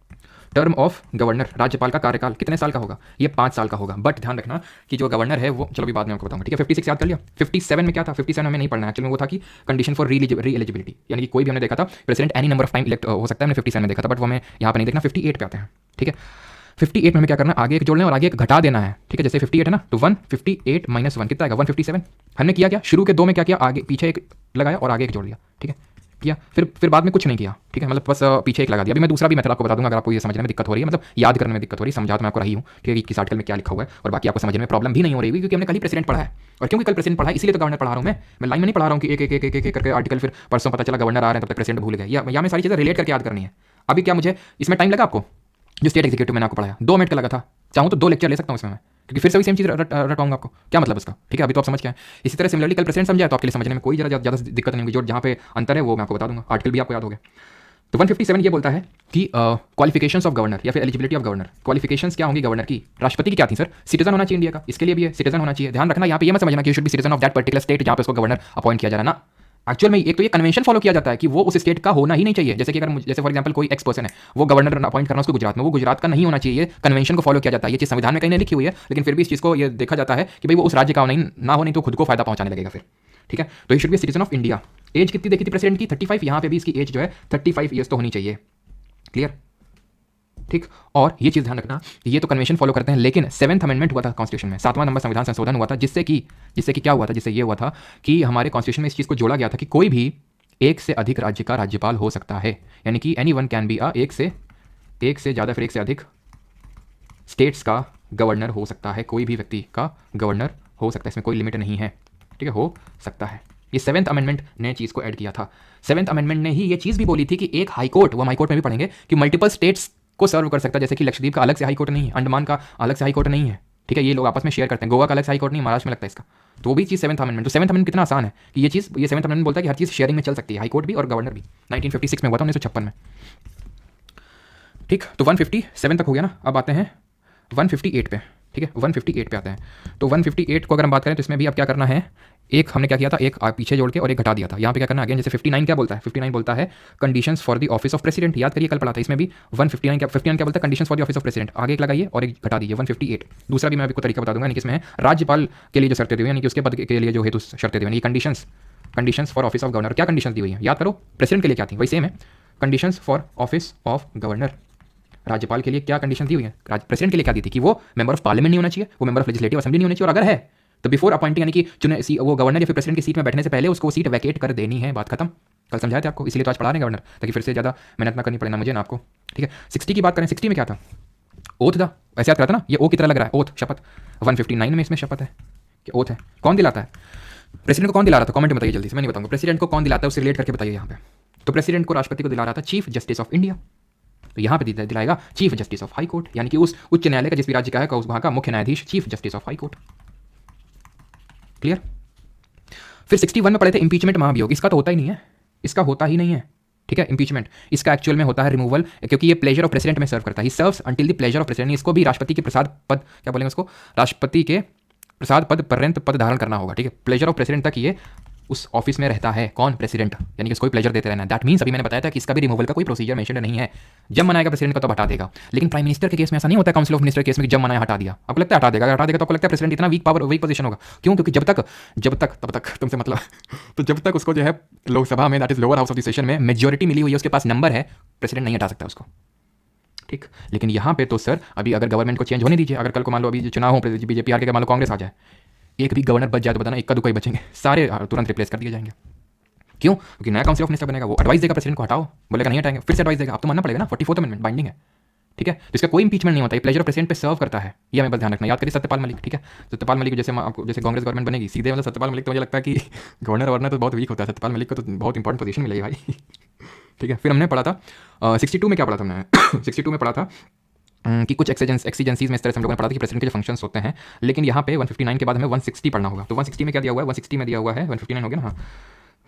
A: टर्म ऑफ गवर्नर, राज्यपाल का कार्यकाल कितने साल का होगा? ये 5 साल का होगा। बट ध्यान रखना कि जो गवर्नर है वो, चलो अभी बाद में आपको बताऊंगा, ठीक है। 56 याद कर लिया। 57 में क्या था? 57 हमें नहीं पढ़ना है एक्चुअली, वो था कि कंडीशन फॉर री एलिजिबिलिटी, यानी कि कोई भी हमने देखा था president any number of time elect हो सकता है, हमने 57 में देखा था, बट वो हमें यहाँ पे नहीं देखना। 58 पे आते हैं, ठीक है। 58 में हमें क्या करना है? आगे एक जोड़ना है और आगे एक घटा देना है, ठीक है। जैसे 58 है ना, तो 158 माइनस 1 कितना आएगा? 157। हमने किया क्या? शुरू के 2 में क्या किया? आगे पीछे एक लगाया और आगे एक जोड़ दिया, ठीक है, किया। फिर बाद में कुछ नहीं किया, ठीक है, मतलब बस पीछे एक लगा दिया। अभी मैं दूसरा भी मेथड आपको बता दूंगा, अगर आपको ये समझने में दिक्कत हो रही है, मतलब याद करने में दिक्कत हो रही है, समझा तो मैं आपको रही हूँ, ठीक है, कि किस आर्टिकल में क्या लिखा हुआ है, और बाकी आपको समझने में प्रॉब्लम भी नहीं हो रही है, क्योंकि हमने कल ही प्रेसिडेंट पढ़ा है। और क्योंकि कल प्रेसिडेंट पढ़ा है इसलिए तो गवर्नर पढ़ा रहा हूँ मैं लाइन में नहीं पढ़ा रहा हूँ कि एक करके आर्टिकल, फिर परसों पता चला गवर्नर आ रहे हैं तब तक प्रेसिडेंट भूल गए, या मैं सारी चीज़ें रिलेट करके याद करनी है। अभी क्या मुझे इसमें टाइम लगा आपको? जो स्टेट एग्जीक्यूटिव मैंने आपको पढ़ाया 2 मिनट का लगा था, चाहूँ तो 2 लेक्चर ले सकता हूँ इसमें मैं, क्योंकि फिर से वही सेम चीज़ रटाऊंगा आपको। क्या मतलब उसका? ठीक है, अभी तो आप समझ गए। इसी तरह सिमिलरली कल प्रेसिडेंट समझाया तो आपके लिए समझने में कोई ज़्यादा दिक्कत नहीं होगी। जो जहाँ पे अंतर है वो मैं आपको बता दूंगा, आर्टिकल भी आपको याद हो गया। तो 157 ये बोलता है कि क्वालिफिकेशंस ऑफ गवर्नर या फिर एलिजिबिलिटी ऑफ गवर्नर। क्वालिफिकेशंस क्या होंगी गवर्नर की? राष्ट्रपति की क्या थी सर? सिटीजन होना चाहिए इंडिया का, इसके लिए भी है सिटीजन होना चाहिए। ध्यान रखना यहाँ पे ये मत समझना कि you should be citizen of that particular state जहाँ पे उसको गवर्नर अपॉइंट किया जा रहा है ना। एक्चुअल में एक तो ये कन्वेंशन फॉलो किया जाता है कि वो उस स्टेट का होना ही नहीं चाहिए। जैसे कि अगर जैसे फॉर एग्जांपल कोई एक्स पर्सन है, वो गवर्नर अपॉइंट करना उसको गुजरात में, वो गुजरात का नहीं होना चाहिए। ये कन्वेंशन को फॉलो किया जाता है। ये चीज़ संविधान में कहीं नहीं लिखी हुई है, लेकिन फिर भी इस चीज़ को ये देखा जाता है कि भाई वो उस राज्य का नहीं ना हो, नहीं तो खुद को फायदा पहुंचाने लगेगा फिर, ठीक है। तो ये should be citizen of India. Age कितनी देखी थी प्रेसिडेंट की? 35। यहाँ पे भी इसकी एज जो है 35 ईयर्स तो होनी चाहिए। क्लियर? ठीक। और ये चीज़ ध्यान रखना, ये तो कन्वेंशन फॉलो करते हैं, लेकिन 7th अमेंडमेंट हुआ था कॉन्स्टिट्यूशन में, 7वां नंबर संविधान संशोधन हुआ था, जिससे कि क्या हुआ था? जिससे ये हुआ था कि हमारे कॉन्स्टिट्यूशन में इस चीज़ को जोड़ा गया था कि कोई भी एक से अधिक राज्य का राज्यपाल हो सकता है, यानी कि एनीवन कैन बी एक से एक से ज़्यादा फिर एक से अधिक स्टेट्स का गवर्नर हो सकता है, कोई भी व्यक्ति का गवर्नर हो सकता है, इसमें कोई लिमिट नहीं है, ठीक है, हो सकता है। ये 7th अमेंडमेंट ने चीज़ को ऐड किया था। 7th अमेंडमेंट ने ही ये चीज़ भी बोली थी कि एक हाई कोर्ट, वो हम हाई कोर्ट में भी पढ़ेंगे, कि मल्टीपल स्टेट्स को सर्व कर सकता है, जैसे कि लक्षद्वीप का अलग से हाई कोर्ट नहीं है, अंडमान का अलग से हाई कोर्ट नहीं है, ठीक है, ये लोग आपस में शेयर करते हैं। गोवा का अलग से हाई कोर्ट नहीं, महाराष्ट्र में लगता है इसका, तो वो भी चीज़ 7th अमेंडमेंट। तो 7th अमेंडमेंट कितना आसान है कि ये 7th अमेंडमेंट बोलता है कि हर चीज़ शेयरिंग में चल सकती है, हाई कोर्ट भी और गवर्नर भी। 1956 में हुआ था, 1956 में, ठीक। तो 157 तक हो गया ना। अब आते हैं 158 पे, ठीक है, 158 पे आते हैं। तो 158 को अगर हम बात करें तो इसमें भी अब क्या करना है, एक हमने क्या किया था, एक पीछे जोड़ के और एक घटा दिया था। यहाँ पे क्या करना है, अगेन जैसे 59 क्या बोलता है, 59 बोलता है conditions for the office of president, याद करिए कल पढ़ा था। इसमें भी 159 क्या बोलता है, conditions for the office of president, आगे एक लगाइए और एक घटा दीजिए 158। दूसरा भी मैं आपको तरीका बता दूंगा, यानी कि इसमें है राज्यपाल के लिए जो शर्तें दी हुई, यानी कि उसके पद के लिए जो हेतु शर्तें दी हुई, conditions for office of governor. क्या कंडीशंस दी हुई है, याद करो, प्रेसिडेंट के लिए क्या थी, वही सेम है, conditions for office of governor. राज्यपाल के लिए क्या कंडीशन दी हुई है, प्रेसिडेंट के लिए क्या दी थी, कि वो मेंबर ऑफ पार्लियामेंट नहीं होना चाहिए, वो मेंबर ऑफ लेजिस्लेटिव असेंबली नहीं होना चाहिए, और अगर है तो बिफोर अपॉइंटिंग, यानी कि चुने वो गवर्नर या फिर प्रेसिडेंट की सीट में बैठने से पहले उसको सीट वैकेट कर देनी है। बात खत्म, कल समझाया था आपको, इसलिए तो आज पढ़ा रहे हैं गवर्नर, ताकि फिर से ज़्यादा मेहनत ना करनी पड़े ना मुझे ना आपको, ठीक है। 60 की बात करें, 60 में क्या था, ओथ था, ऐसे याद करता ना, ये ओ की तरह लग रहा है, ओथ, शपथ। 159 में इसमें शपथ है कि ओथ है, कौन दिलाता है, प्रेसिडेंट को कौन दिला रहा था, कमेंट में बताइए जल्दी से, मैं नहीं बताऊंगा, प्रेसिडेंट को कौन दिलाता है उससे रिलेट करके बताइए यहाँ पे। तो प्रेसिडेंट को राष्ट्रपति को दिला रहा था चीफ जस्टिस ऑफ इंडिया, तो यहाँ पे दिलाएगा chief justice of high court, यानी कि उस उच्च न्यायालय का जिस भी राज्य का है उस वहाँ का मुख्य न्यायाधीश, chief justice of high court. Clear. फिर 61 में पढ़े थे इंपीचमेंट महाभियोग, इसका तो होता ही नहीं है, इसका होता ही नहीं है, ठीक है। इंपीचमेंट इसका एक्चुअल में होता है रिमूवल, क्योंकि ये प्लेजर ऑफ प्रेसिडेंट में सर्व करता है, he serves until the pleasure of president. इसको भी राष्ट्रपति के प्रसाद पद, क्या बोलेंगे उसको, राष्ट्रपति के प्रसाद पद पर्यंत पद धारण करना होगा, ठीक है। प्लेजर ऑफ प्रेसिडेंट तक ये उस ऑफिस में रहता है, कौन, प्रेसिडेंट, यानी कि इसको प्लेजर देते रहना है। दैट मीन्स अभी मैंने बताया था कि इसका भी रिमूवल का कोई प्रोसीजर मेंशन नहीं है, जब मनाएगा प्रेसिडेंट का तो हटा देगा। लेकिन प्राइम मिनिस्टर के केस में ऐसा नहीं होता है, काउंसिल ऑफ मिनिस्टर केस में जब मनाया हटा दिया, आपको लगता है हटा देगा, हटा देगा तो आपको लगता है प्रेसिडेंट इतना वीक पावर, वीक पोजीशन होगा, क्यों, क्योंकि जब तक तुमसे मतलब तो जब तक उसको जो है लोकसभा में, that is lower house of the session में मेजोरिटी मिली हुई है, उसके पास नंबर है, प्रेसिडेंट नहीं हटा सकता उसको, ठीक। लेकिन यहाँ पे तो सर अभी अगर गवर्नमेंट को चेंज होने दीजिए, अगर कल को मान लो अभी चुनाव हो, बीजेपी आर के मान लो कांग्रेस आ जाए, एक भी गवर्नर बच जाए तो बताना, इक्का दुक्का ही बचेंगे, सारे तुरंत रिप्लेस कर दिए जाएंगे। क्यों, क्योंकि नया काउंसिल ऑफ मिनिस्टर बनेगा, वो एडवाइस देगा प्रेसिडेंट को हटाओ, बोलेगा नहीं हटाएंगे, फिर से एडवाइस देगा, आप तो मानना पड़ेगा ना, 44th अमेंडमेंट बाइंडिंग है, ठीक है। तो इसका कोई इंपीचमेंट नहीं होता, ये प्लेजर ऑफ प्रेसिडेंट पे सर्व करता है, ये हमें बस ध्यान रखना। याद करिए सत्यपाल मलिक, ठीक है, सत्यपाल मलिक जैसे आपको, जैसे कांग्रेस गवर्नमेंट बनेगी सीधे, मतलब सत्यपाल मलिक तो मुझे लगता है कि गवर्नर वरना तो बहुत वीक होता है, सत्यपाल मलिक को तो बहुत इंपॉर्टेंट पोजीशन मिलेगी भाई, ठीक है। फिर हमने पढ़ा था 62 में क्या पढ़ा था हमने 62 में पढ़ा था कि कुछ एक्सीजेंसीज में इस तरह से हम लोगों ने पढ़ा था कि प्रेसिडेंट के जो फंक्शंस होते हैं, लेकिन यहाँ पे 159 के बाद हमें 160 पढ़ना होगा। तो 160 में क्या दिया हुआ है, 160 में दिया हुआ है, 159 हो गया ना, हाँ,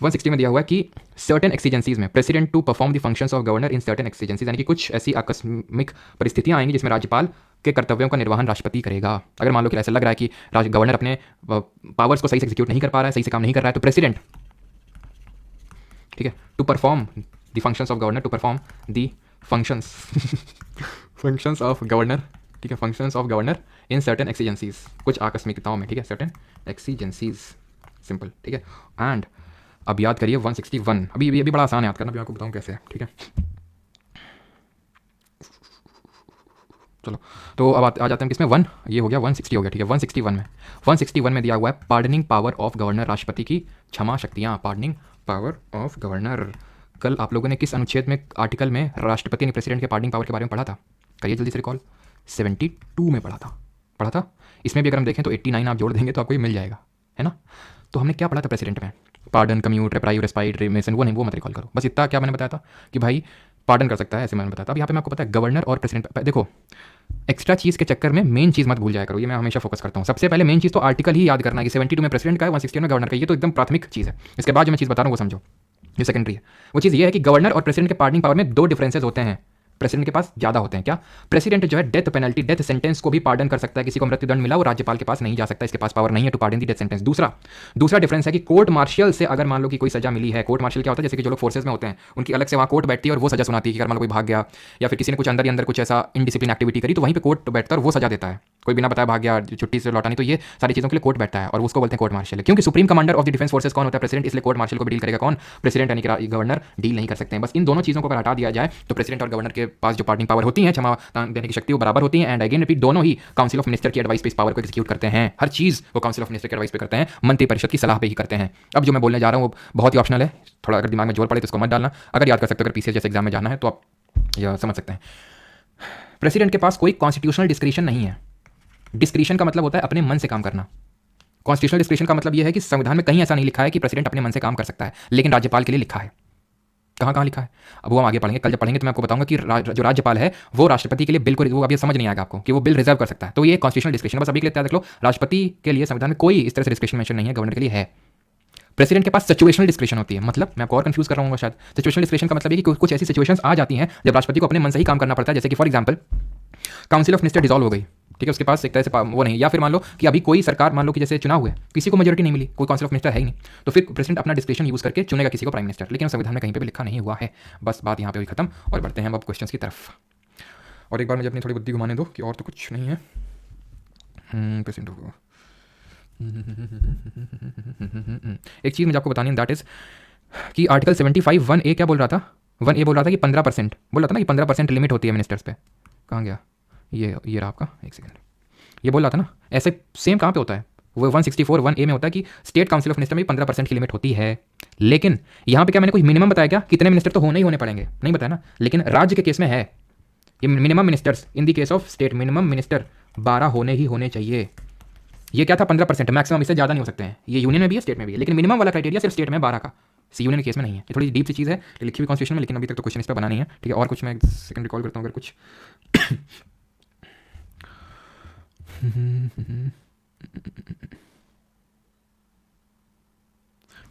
A: 160 में दिया हुआ है कि सर्टेन एक्सीजेंसीज में president to perform the functions of governor in certain exigencies, यानी कि कुछ ऐसी आकस्मिक परिस्थितियां आएंगी जिसमें राज्यपाल के कर्तव्यों का निर्वहन राष्ट्रपति करेगा। अगर मान लो कि ऐसा लग रहा है कि गवर्नर अपने पावर्स को सही से एग्जीक्यूट नहीं कर पा रहा है, सही से काम नहीं कर रहा है, तो प्रेसिडेंट, ठीक है, to perform the functions of governor, to perform the functions of governor, ठीक है, functions of governor in certain exigencies, कुछ आकस्मिकताओं में, ठीक है, सर्टेन एक्सीजेंसीज, सिंपल, ठीक है। एंड अब याद करिए 161, अभी ये भी बड़ा आसान है याद करना, अभी आपको बताऊं कैसे है, ठीक है। चलो तो अब आ जाते हैं किसमें, ये हो गया 160 हो गया, ठीक है। 161 में दिया हुआ है पार्डनिंग पावर ऑफ गवर्नर, राष्ट्रपति की क्षमा शक्तियाँ, पार्डनिंग पावर ऑफ गवर्नर। कल आप लोगों ने किस अनुच्छेद में, आर्टिकल में राष्ट्रपति ने प्रेसिडेंट के पार्डनिंग पावर के बारे में पढ़ा था, करिए जल्दी से रिकॉल। 72 में पढ़ा था। इसमें भी अगर हम देखें तो 89 आप जोड़ देंगे तो आपको ये मिल जाएगा, है ना। तो हमने क्या पढ़ा था प्रेसिडेंट में, पार्डन, कम्यूट, रेप्राइव, रेस्पाइट, रेमेसन, वो मत रिकॉल करो, बस इतना क्या मैंने बताया था कि भाई पार्डन कर सकता है, ऐसे मैंने बताया था। अब यहाँ पे मैं आपको पता है गवर्नर और प्रेसिडेंट, देखो एक्स्ट्रा चीज़ के चक्कर में मेन चीज़ मत भूल जाया करो, ये मैं हमेशा फोकस करता हूँ। सबसे पहले मेन चीज़ तो आर्टिकल ही याद करना है कि 72 में प्रेसिडेंट का है, 160 में गवर्नर का, ये तो एकदम प्राथमिक चीज़ है। इसके बाद जो मैं चीज़ बता रहा हूँ वो समझो, ये सेकेंडरी है। वो चीज़ ये है कि गवर्नर और प्रेसिडेंट के पार्डनिंग पावर में 2 डिफरेंसेस होते हैं, प्रेसिडेंट के पास ज़्यादा होते हैं। क्या, प्रेसिडेंट जो है डेथ पेनल्टी, डेथ सेंटेंस को भी पार्डन कर सकता है, किसी को मृत्युदंड मिला वो राज्यपाल के पास नहीं जा सकता, इसके पास पावर नहीं है to pardon the death sentence. दूसरा डिफरेंस है कि कोर्ट मार्शल से अगर मान लो कि कोई सजा मिली है, कोर्ट मार्शल क्या होता है, जैसे कि जो लोग फोर्सेज में होते हैं उनकी अलग से वहाँ कोर्ट बैठती है और वो सजा सुनाती है कि अगर मान लो कोई भाग गया या फिर किसी ने कुछ अंदर ही अंदर कुछ ऐसा इनडिसिप्लिन एक्टिविटी करी तो वहीं पर कोर्ट बैठता है और वो सजा देता है। कोई बिना बताया भाग गया, छुट्टी से लौटा नहीं, तो ये सारी चीज़ों के लिए कोर्ट बैठता है और उसको बोलते हैं कोर्ट मार्शल। क्योंकि supreme commander of the defence forces कौन होता है, प्रेसिडेंट, इसलिए कोर्ट मार्शल को भी डील करेगा कौन, प्रेसिडेंट, यानी कि गवर्नर डील नहीं कर सकते हैं। बस इन दोनों चीज़ों को अगर हटा दिया जाए तो प्रेसिडेंट और गवर्नर के पास जो पार्डनिंग पावर होती है, क्षमा देने की शक्ति, वो बराबर होती है। एंड अगेन रिपीट, दोनों ही काउंसिल ऑफ मिनिस्टर की एडवाइस पे इस पावर को एग्जीक्यूट करते हैं। हर चीज़ वो काउंसिल ऑफ मिनिस्टर की एडवाइस पे करते हैं, मंत्रिपरिषद की सलाह पे ही करते हैं। अब जो मैं बोलने जा रहा हूँ वो बहुत ही ऑप्शनल है, थोड़ा अगर दिमाग में जोर पड़े तो इसको मत डालना। अगर याद कर सकते हो, अगर पीसीएस जैसे एग्जाम में जाना है तो आप यह समझ सकते हैं। प्रेसिडेंट के पास कोई कॉन्स्टिट्यूशनल डिस्क्रिशन नहीं है। डिस्क्रिशन का मतलब होता है अपने मन से काम करना। कॉन्स्टिट्यूशनल डिस्क्रिशन का मतलब यह है कि संविधान में कहीं ऐसा नहीं लिखा है कि प्रेसिडेंट अपने मन से काम कर सकता है, लेकिन राज्यपाल के लिए लिखा है। कहाँ कहाँ लिखा है अब वो हम आगे पढ़ेंगे, कल जब पढ़ेंगे तो मैं आपको बताऊंगा कि जो राज्यपाल है वो राष्ट्रपति के लिए बिल को, वो अभी समझ नहीं आएगा आपको कि वो बिल रिजर्व कर सकता है। तो ये कॉन्स्टिट्यूशनल डिस्क्रिशन, बस अभी के लिए देख लो, राष्ट्रपति के लिए संविधान में कोई इस तरह से डिस्क्रिशन मेंशन नहीं है, गवर्नर के लिए है। प्रेसिडेंट के पास सिचुएशनल डिस्क्रिशन होती है, मतलब मैं आपको और कंफ्यूज कर रहा हूँ शायद। सिचुएशनल डिस्क्रिशन का मतलब है कि कुछ ऐसी सिचुएशंस आ जाती हैं जब राष्ट्रपति को अपने मन से ही काम करना पड़ता है, जैसे कि for example council of minister dissolve हो गई, ठीक है, उसके पास एक तरह से वो नहीं, या फिर मान लो कि अभी कोई सरकार, मान लो कि जैसे चुनाव हुए, किसी को मेजोरिटी नहीं मिली, कोई काउंसिल ऑफ मिनिस्टर है ही नहीं, तो फिर प्रेसिडेंट अपना डिस्क्रिशन यूज करके चुनेगा किसी को प्राइम मिनिस्टर, लेकिन संविधान में कहीं पे भी लिखा नहीं हुआ है। बस बात यहाँ पे हुई खत्म, और बढ़ते हैं अब क्वेश्चन की तरफ। और एक बार मुझे अपनी थोड़ी बुद्धि घुमाने दो कि और तो कुछ नहीं है। प्रेसिडेंट होगा, एक चीज़ मुझे आपको बतानी है, दैट इज कि आर्टिकल 75(1)(a) क्या बोल रहा था, 1A बोल रहा था कि 15%, बोल रहा था ना कि 15% लिमिट होती है मिनिस्टर्स पे। कहाँ गया ये रहा आपका, एक सेकंड, ये बोल रहा था ना, ऐसे सेम कहाँ पे होता है, वो 164(1)(a) में होता है कि स्टेट काउंसिल ऑफ मिनिस्टर में 15% की लिमिट होती है। लेकिन यहाँ पे क्या मैंने कोई मिनिमम बताया क्या, कितने मिनिस्टर तो होने ही होने पड़ेंगे, नहीं बताया ना, लेकिन राज्य के केस में है ये minimum ministers, in the case of state minimum minister 12 होने ही होने चाहिए। ये क्या था 15%, मैक्सिमम, इससे ज़्यादा नहीं हो सकते हैं, ये यूनियन में भी है स्टेट में भी है, लेकिन मिनिमम वाला क्राइटेरिया सिर्फ स्टेट में 12 का, यूनियन के केस में नहीं है। ये थोड़ी डीप सी चीज़ है, लिखी हुई कॉन्स्टिट्यूशन में, लेकिन अभी तक तो क्वेश्चन इस पर बना नहीं है, ठीक है। और कुछ मैं एक सेकंड रिकॉल करता हूँ अगर कुछ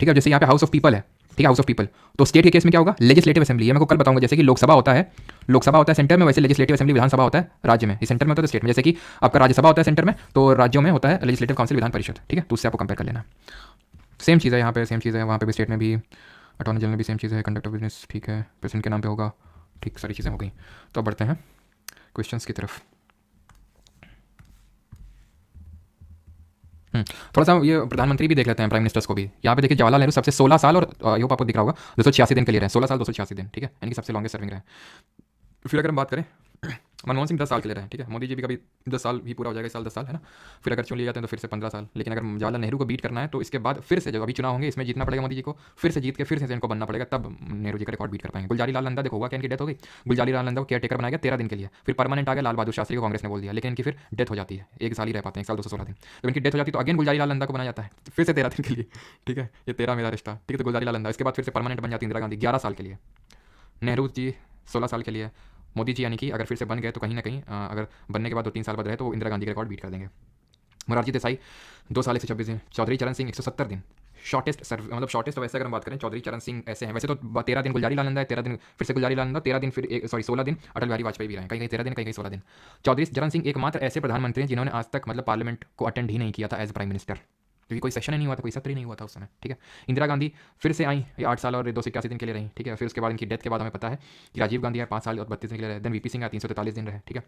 A: ठीक है, जैसे यहाँ पे हाउस ऑफ पीपल है, ठीक है, हाउस ऑफ पीपल, तो स्टेट के केस में क्या होगा, लेजिस्लेटिव असेंबली, मैं को कल बताऊंगा। जैसे कि लोकसभा होता है सेंटर में, वैसे लेजिस्लेटिव असेंबली विधानसभा होता है राज्य में, इस सेंटर में होता है स्टेट में। जैसे कि आपका राज्यसभा होता है सेंटर में, तो राज्यों में होता है लेजिस्लेटिव काउंसिल विधान परिषद, ठीक है, तो उससे आपको कंपेयर कर लेना। सेम चीज़ है यहाँ पे, सेम चीज़ है वहाँ पे भी, स्टेट में भी, अटॉर्नी जनरल भी सेम चीज़ है, कंडक्ट ऑफ बिजनेस, ठीक है, प्रेसिडेंट के नाम पे होगा, ठीक, सारी चीज़ें हो गई। तो अब बढ़ते हैं क्वेश्चंस की तरफ। थोड़ा सा ये प्रधानमंत्री भी देख लेते हैं, प्राइम मिनिस्टर्स को भी। यहाँ पे देखिए जवाहरलाल नेहरू सबसे 16 साल, और ये आपको दिख रहा होगा 286 दिन के लिए रहे, 16 साल 286 दिन, ठीक है, यानी कि सबसे लॉन्गेस्ट सर्विंग रहे। फिर अगर हम बात करें मनमोहन सिंह 10 साल के लिए रहे, ठीक है, मोदी जी भी कभी 10 साल भी पूरा हो जाएगा, इस साल 10 साल है ना, फिर अगर चुन लिए जाते हैं तो फिर से 15 साल। लेकिन अगर जवाहरलाल नेहरू को बीट करना है तो इसके बाद फिर से जो अभी चुनाव होंगे इसमें जीतना पड़ेगा मोदी जी को, फिर से जीत के फिर से इनको बनना पड़ेगा, तब नेहरू जी का रिकॉर्ड बीट कर पाएंगे। गुलजारी लाल नंदा देखो होगा क्या, इनकी डेथ हो गई, गुलजारी लाल नंदा को केयर टेकर बनाया गया 13 दिन के लिए, फिर परमानेंट आ गया लाल बहादुर शास्त्री को कांग्रेस ने बोल दिया, लेकिन इनकी फिर डेथ हो जाती है, 1 साल ही रह पाते हैं, 1 साल 216 दिन। तो इनकी डेथ हो जाती है तो अगेन गुलजारी लाल नंदा को बनाया जाता है फिर से 13 दिन के लिए, ठीक है, ये 13 मेरा रिश्ता, ठीक है, तो गुलजारी लाल नंदा, इसके बाद फिर से परमानेंट बन जाती है इंदिरा गांधी 11 साल के लिए, नेहरू जी 16 साल के लिए, मोदी जी यानी कि अगर फिर से बन गए तो कहीं ना कहीं अगर बनने के बाद 2-3 साल बाद रहे तो इंदिरा गांधी का रिकॉर्ड बीट कर देंगे। मोरारजी देसाई 2 साल 126 दिन, चौधरी चरण सिंह 170 दिन, शॉर्टेस्ट मतलब शॉर्टेस्ट वैसे अगर हम बात करें चौधरी चरण सिंह ऐसे हैं, वैसे तो 13 दिन गुलजारी लाल नंदा है, 13 दिन फिर से गुलजारी लाल नंदा, 13 दिन फिर 16 दिन अटल बिहारी वाजपेयी भी रहे, कहीं कहीं 13 दिन कहीं कहीं 16 दिन। चौधरी चरण सिंह एकमात्र ऐसे प्रधानमंत्री हैं जिन्होंने आज तक मतलब पार्लियामेंट को अटेंड ही नहीं किया था एज प्राइम मिनिस्टर, क्योंकि कोई सेशन ही नहीं हुआ था, कोई सत्र ही नहीं हुआ था उस समय, ठीक है। इंदिरा गांधी फिर से आई, ये 8 साल और 281 दिन के लिए रही, ठीक है। फिर उसके बाद इनकी डेथ के बाद हमें पता है कि राजीव गांधी है 5 साल और 32 दिन के लिए रहे, देन वीपी सिंह है 343 दिन रहे, ठीक है,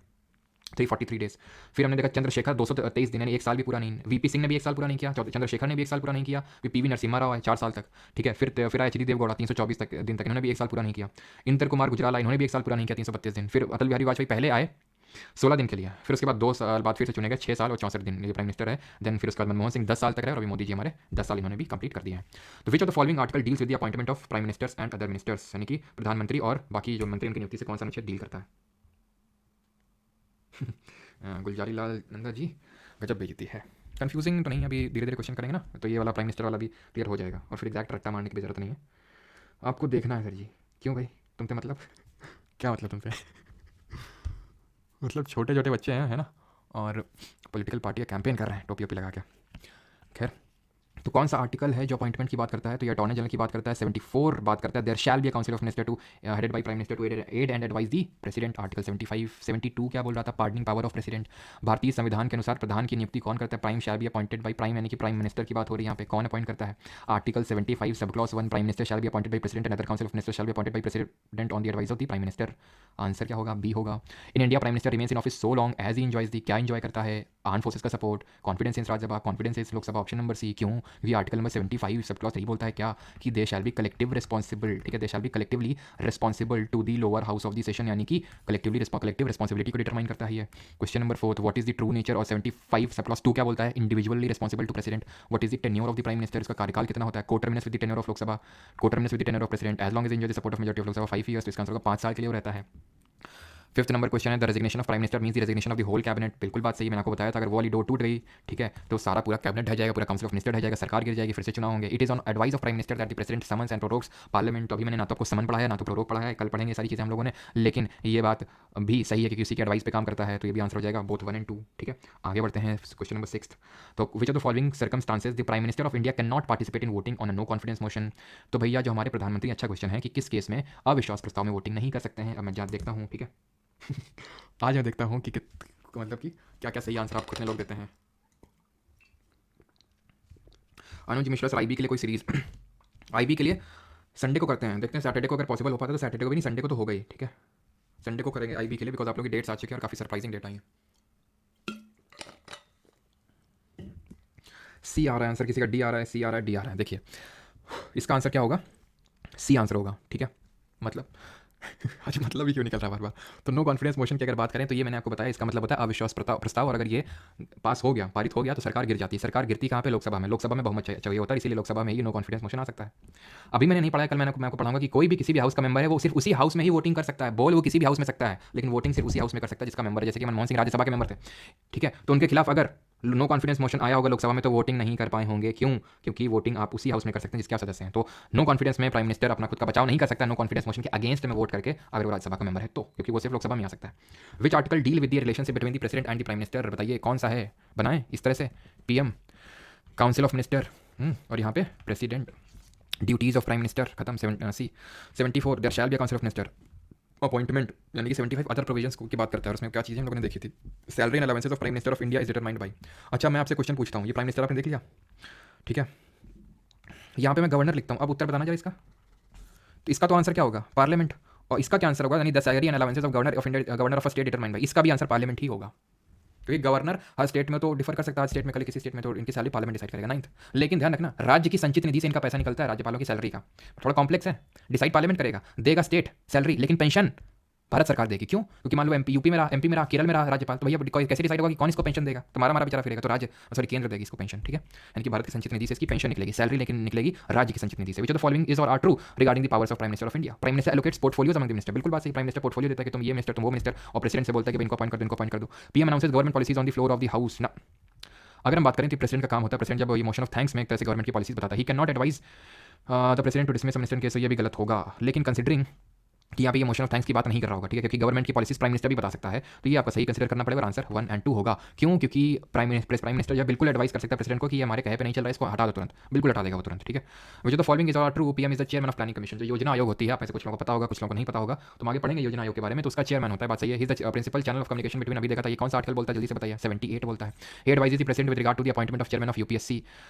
A: 343 डेज। फिर हमने देखा चंद्रशेखर 223 दिन, यानी 1 साल भी पूरा नहीं, वीपी सिंह ने भी 1 साल पूरा नहीं किया, चंद्रशेखर ने भी 1 साल पूरा नहीं किया, फिर पीवी नरसिम्हा राव है 4 साल तक, ठीक है। फिर आए एच डी देवगौड़ा 324 दिन तक, इन्होंने भी 1 साल पूरा नहीं किया। इंदर कुमार गुजराल इन्होंने भी 1 साल पूरा नहीं किया, 332 दिन। फिर अटल बिहारी वाजपेयी पहले आए 16 दिन के लिए, फिर उसके बाद 2 साल बाद फिर से चुने गए 6 साल और 64 दिन ये प्राइम मिनिस्टर है। देन फिर उसके बाद मनमोहन सिंह 10 साल तक रहे, और अभी मोदी जी हमारे 10 साल इन्होंने भी कंप्लीट कर दिए हैं। तो which of the following article deals with the appointment of prime ministers and other ministers, यानी कि प्रधानमंत्री और बाकी जो मंत्री उनकी नियुक्ति से कौन सा अनुच्छेद डील करता है। गुलजारी लाल नंदा जी गजब बेइज्जती है, कंफ्यूजिंग तो नहीं, अभी धीरे धीरे क्वेश्चन करेंगे ना तो ये वाला प्राइम मिनिस्टर वाला भी क्लियर हो जाएगा, और फिर एग्जैक्ट रट्टा मारने की भी जरूरत नहीं है, आपको देखना है सर जी। क्यों भाई तुमसे मतलब क्या मतलब तुमसे मतलब छोटे छोटे बच्चे हैं, है ना, और पॉलिटिकल पार्टी का कैंपेन कर रहे हैं टोपी ओपी लगा के। खैर, तो कौन सा आर्टिकल है जो अपॉइंटमेंट की बात करता है, तो ये अटॉर्नी जनरल की बात करता है। 74 बात करता है there shall be a council of minister to headed by prime minister to aid and advise the president. Article 75 72 क्या बोल रहा था, पार्डनिंग पावर ऑफ प्रेसिडेंट। भारतीय संविधान के अनुसार प्रधान की नियुक्ति कौन करता है, prime shell be appointed by prime, यानी कि प्राइम मिनिस्टर की बात हो रही है यहाँ पे, कौन अपॉइंट करता है। Article 75 sub clause 1 prime minister shall be appointed by president and other council of minister shall be appointed by president on the advice of the prime minister. Answer क्या होगा, बी होगा। In India prime minister remains in office so long as he enjoys the, क्या enjoy करता है, arm forces का support, confidence in Rajya Sabha, confidence in Lok Sabha, option number C. क्यों, क्योंकि article number 75 sub clause 3 बोलता है क्या, कि they shall be collective responsible, ठीक है, they shall be collectively responsible to the lower house of the session, यानी कि कलेक्टिव रिस्पॉन्सिबिलिटी को डिटरमाइन करता है। Question number 4, what is the true nature, और 75 सब क्लॉज 2 क्या बोलता है, individually responsible to president. What is the tenure of the prime minister, इसका कार्यकाल कितना होता है, coterminous with the tenure of Lok Sabha, कोटर्मिनस with the tenure of president, as long as enjoy the support of majority of Lok Sabha 5 years, तो इसका answer होगा 5 साल के लिए रहता है। 5th नंबर क्वेश्चन है the resignation of prime minister means the resignation of the whole cabinet. बिल्कुल बात सही, मैंने आपको बताया था अगर वो वाली डोर टूट गई, ठीक है, तो सारा पूरा कैबिनेट ढह जाएगा, पूरा काउंसिल ऑफ मिनिस्टर ढह जाएगा, सरकार गिर जाएगी, फिर से चुनाव होंगे। It is on advice of prime minister that the president summons and prorogues parliament. तो अभी मैंने ना तो आपको समन पढ़ाया ना तो प्रोरोग पढ़ाया है, कल पढ़ेंगे सारी चीज़ें हम लोगों ने, लेकिन ये बात भी सही है कि किसी की एडवाइस पे काम करता है, तो ये भी आंसर हो जाएगा बोथ 1 and 2। ठीक है, आगे बढ़ते हैं क्वेश्चन नंबर 6। तो which of the following circumstances the prime minister of India can not participate in voting on a no confidence motion. तो भैया जो हमारे प्रधानमंत्री, अच्छा क्वेश्चन है कि किस केस में अविश्वास प्रस्ताव में वोटिंग नहीं कर सकते हैं। अब मैं जान देखता हूँ, ठीक है आज मैं देखता हूँ कि मतलब कि क्या क्या सही आंसर आप कितने लोग देते हैं। अनुज मिश्रा सर, आईबी के लिए कोई सीरीज आईबी के लिए संडे को करते हैं, देखते हैं सैटरडे को अगर पॉसिबल हो पाता है तो सैटरडे को भी नहीं, संडे को तो हो गई, ठीक है, संडे को करेंगे आईबी के लिए, बिकॉज आप लोगों की डेट्स आ चुकी है और काफ़ी सरप्राइजिंग डेट आई है। सी आ रहा है आंसर, किसी का डी आ रहा है, सी आ रहा है, डी आ रहा है। देखिए इसका आंसर क्या होगा, सी आंसर होगा, ठीक है, मतलब अच्छा मतलब भी क्यों निकल रहा है बार बार। तो नो कॉन्फिडेंस मोशन की अगर बात करें तो ये मैंने आपको बताया, इसका मतलब होता है अविश्वास प्रस्ताव, और अगर ये पास हो गया, पारित हो गया, तो सरकार गिर जाती है। सरकार गिरती कहाँ पे, लोकसभा में, लोकसभा में बहुमत चाहिए होता है, इसीलिए लोकसभा में ही नो कॉन्फिडेंस मोशन आ सकता है। अभी मैंने नहीं पढ़ाया, कल मैं आपको पढ़ाऊंगा कि कोई भी किसी भी हाउस का मेंबर है वो सिर्फ उसी हाउस में ही वोटिंग कर सकता है, बोल वो किसी भी हाउस में सकता है, लेकिन वोटिंग सिर्फ उसी हाउस में कर सकता है जिसका मेंबर है। जैसे कि मनमोहन सिंह राज्यसभा के मेंबर थे, ठीक है, तो उनके खिलाफ अगर नो कॉन्फिडेंस मोशन आया होगा लोकसभा में तो वोटिंग नहीं कर पाए होंगे। क्यों? क्योंकि वोटिंग आप उसी हाउस में कर सकते हैं जिसके आप सदस्य हैं। तो नो कॉन्फिडेंस में प्राइम मिनिस्टर अपना खुद का बचाव नहीं कर सकता नो कॉन्फिडेंस मोशन के अगेंस्ट में वोट करके, अगर वो राज्यसभा का मेंबर है तो, क्योंकि वो सिर्फ लोकसभा में आ सकता है। Which article deal with the relationship between the president and the prime minister, बताइए कौन सा है, बनाए इस तरह से, पीएम, काउंसिल ऑफ मिनिस्टर, और यहाँ पे president, duties of prime minister, खत्म। 74 there shall be a council of minister, appointment यानी कि 75 अदर प्रोविजंस की बात करता है, और उसमें क्या चीज़ें हम लोगों ने देखी थी। Salary and allowances of prime minister of India is determined by. अच्छा मैं आपसे क्वेश्चन पूछता हूँ, ये प्राइम मिनिस्टर आपने देख लिया, ठीक है, यहाँ पे मैं गवर्नर लिखता हूँ, अब उत्तर बताना जरा इसका। तो इसका तो आंसर क्या होगा, पार्लियामेंट, और इसका क्या आंसर होगा, यानी the salary and allowances of governor of India, governor of a state determined by, इसका भी आंसर पार्लियामेंट ही होगा, क्योंकि गवर्नर हर स्टेट में तो डिफर कर सकता है, हर स्टेट में कल किसी स्टेट में तो इनकी सैलरी पार्लियामेंट डिसाइड करेगा। 9th, लेकिन ध्यान रखना राज्य की संचित निधि से इनका पैसा निकलता है, राज्यपालों की सैलरी का, थोड़ा कॉम्प्लेक्स है, डिसाइड पार्लियामेंट करेगा, देगा स्टेट सैलरी, लेकिन पेंशन भारत सरकार देगी। क्यों? क्योंकि मान लो यूपी में रहा, एमपी में रहा, केरल में रहा राज्यपाल, तो भैया कैसे डिसाइड होगा कि कौन इसको पेंशन देगा, तो हमारा बेचारा फिरेगा, तो राज्य केंद्र देगी इसको पेंशन, ठीक है, यानी कि भारत की संचित निधि से इसकी पेंशन निकलेगी, सैलरी लेकिन निकलेगी राज्य की संचित निधि से। Which of the following is और are true regarding the powers of prime minister of India. Prime minister allocates portfolios among the minister, बिल्कुल बात सही, प्राइम मिनिस्टर पोर्टफोलियो देता है कि तुम ये मिनिस्टर, तुम वो मिनिस्टर, और प्रेसिडेंट से बोलता है कि इनको अपॉइंट कर दो, इनको अपॉइंट कर दो। PM announces government policies on the floor of the house ना। अगर हम बात करें तो प्रेसिडेंट का काम होता है, प्रेसिडेंट जब ये मोशन ऑफ थैंक्स में एक तरह से गवर्नमेंट की पॉलिसीज बताता है, he can not advise the president to dismiss minister case, ये भी गलत होगा, लेकिन कंसिडरिंग कि यहाँ पे ये मोशन ऑफ थैंक्स की बात नहीं कर रहा होगा, ठीक है, क्योंकि गवर्नमेंट की पॉलिसीज प्राइम मिनिस्टर भी बता सकता है, तो ये आपको सही कंसीडर करना पड़ेगा, आंसर 1 and 2 होगा। क्यों? क्योंकि प्राइम मिनिस्टर जब बिल्कुल एडवाइस कर सकता है प्रेसिडेंट को कि ये हमारे कहे पे नहीं चल रहा है, इसको हटा दो तुरंत, बिल्कुल हटा देगा वो तुरंत, ठीक है। Which of the following is are true, PM is the chairman of planning commission. जो योजना आयोग होती है, आप में से कुछ लोगों को पता होगा, कुछ लोगों को नहीं पता होगा, तो हम आगे पढ़ेंगे योजना आयोग के बारे में, तो उसका चेयरमैन होता है, बात सही है, he is the principal channel of communication between, अभी देखा था ये कौन सा आर्टिकल बोलता है, जल्दी से बताइए, 78 बोलता है। He advises the president with regard to the appointment of chairman of UPSC,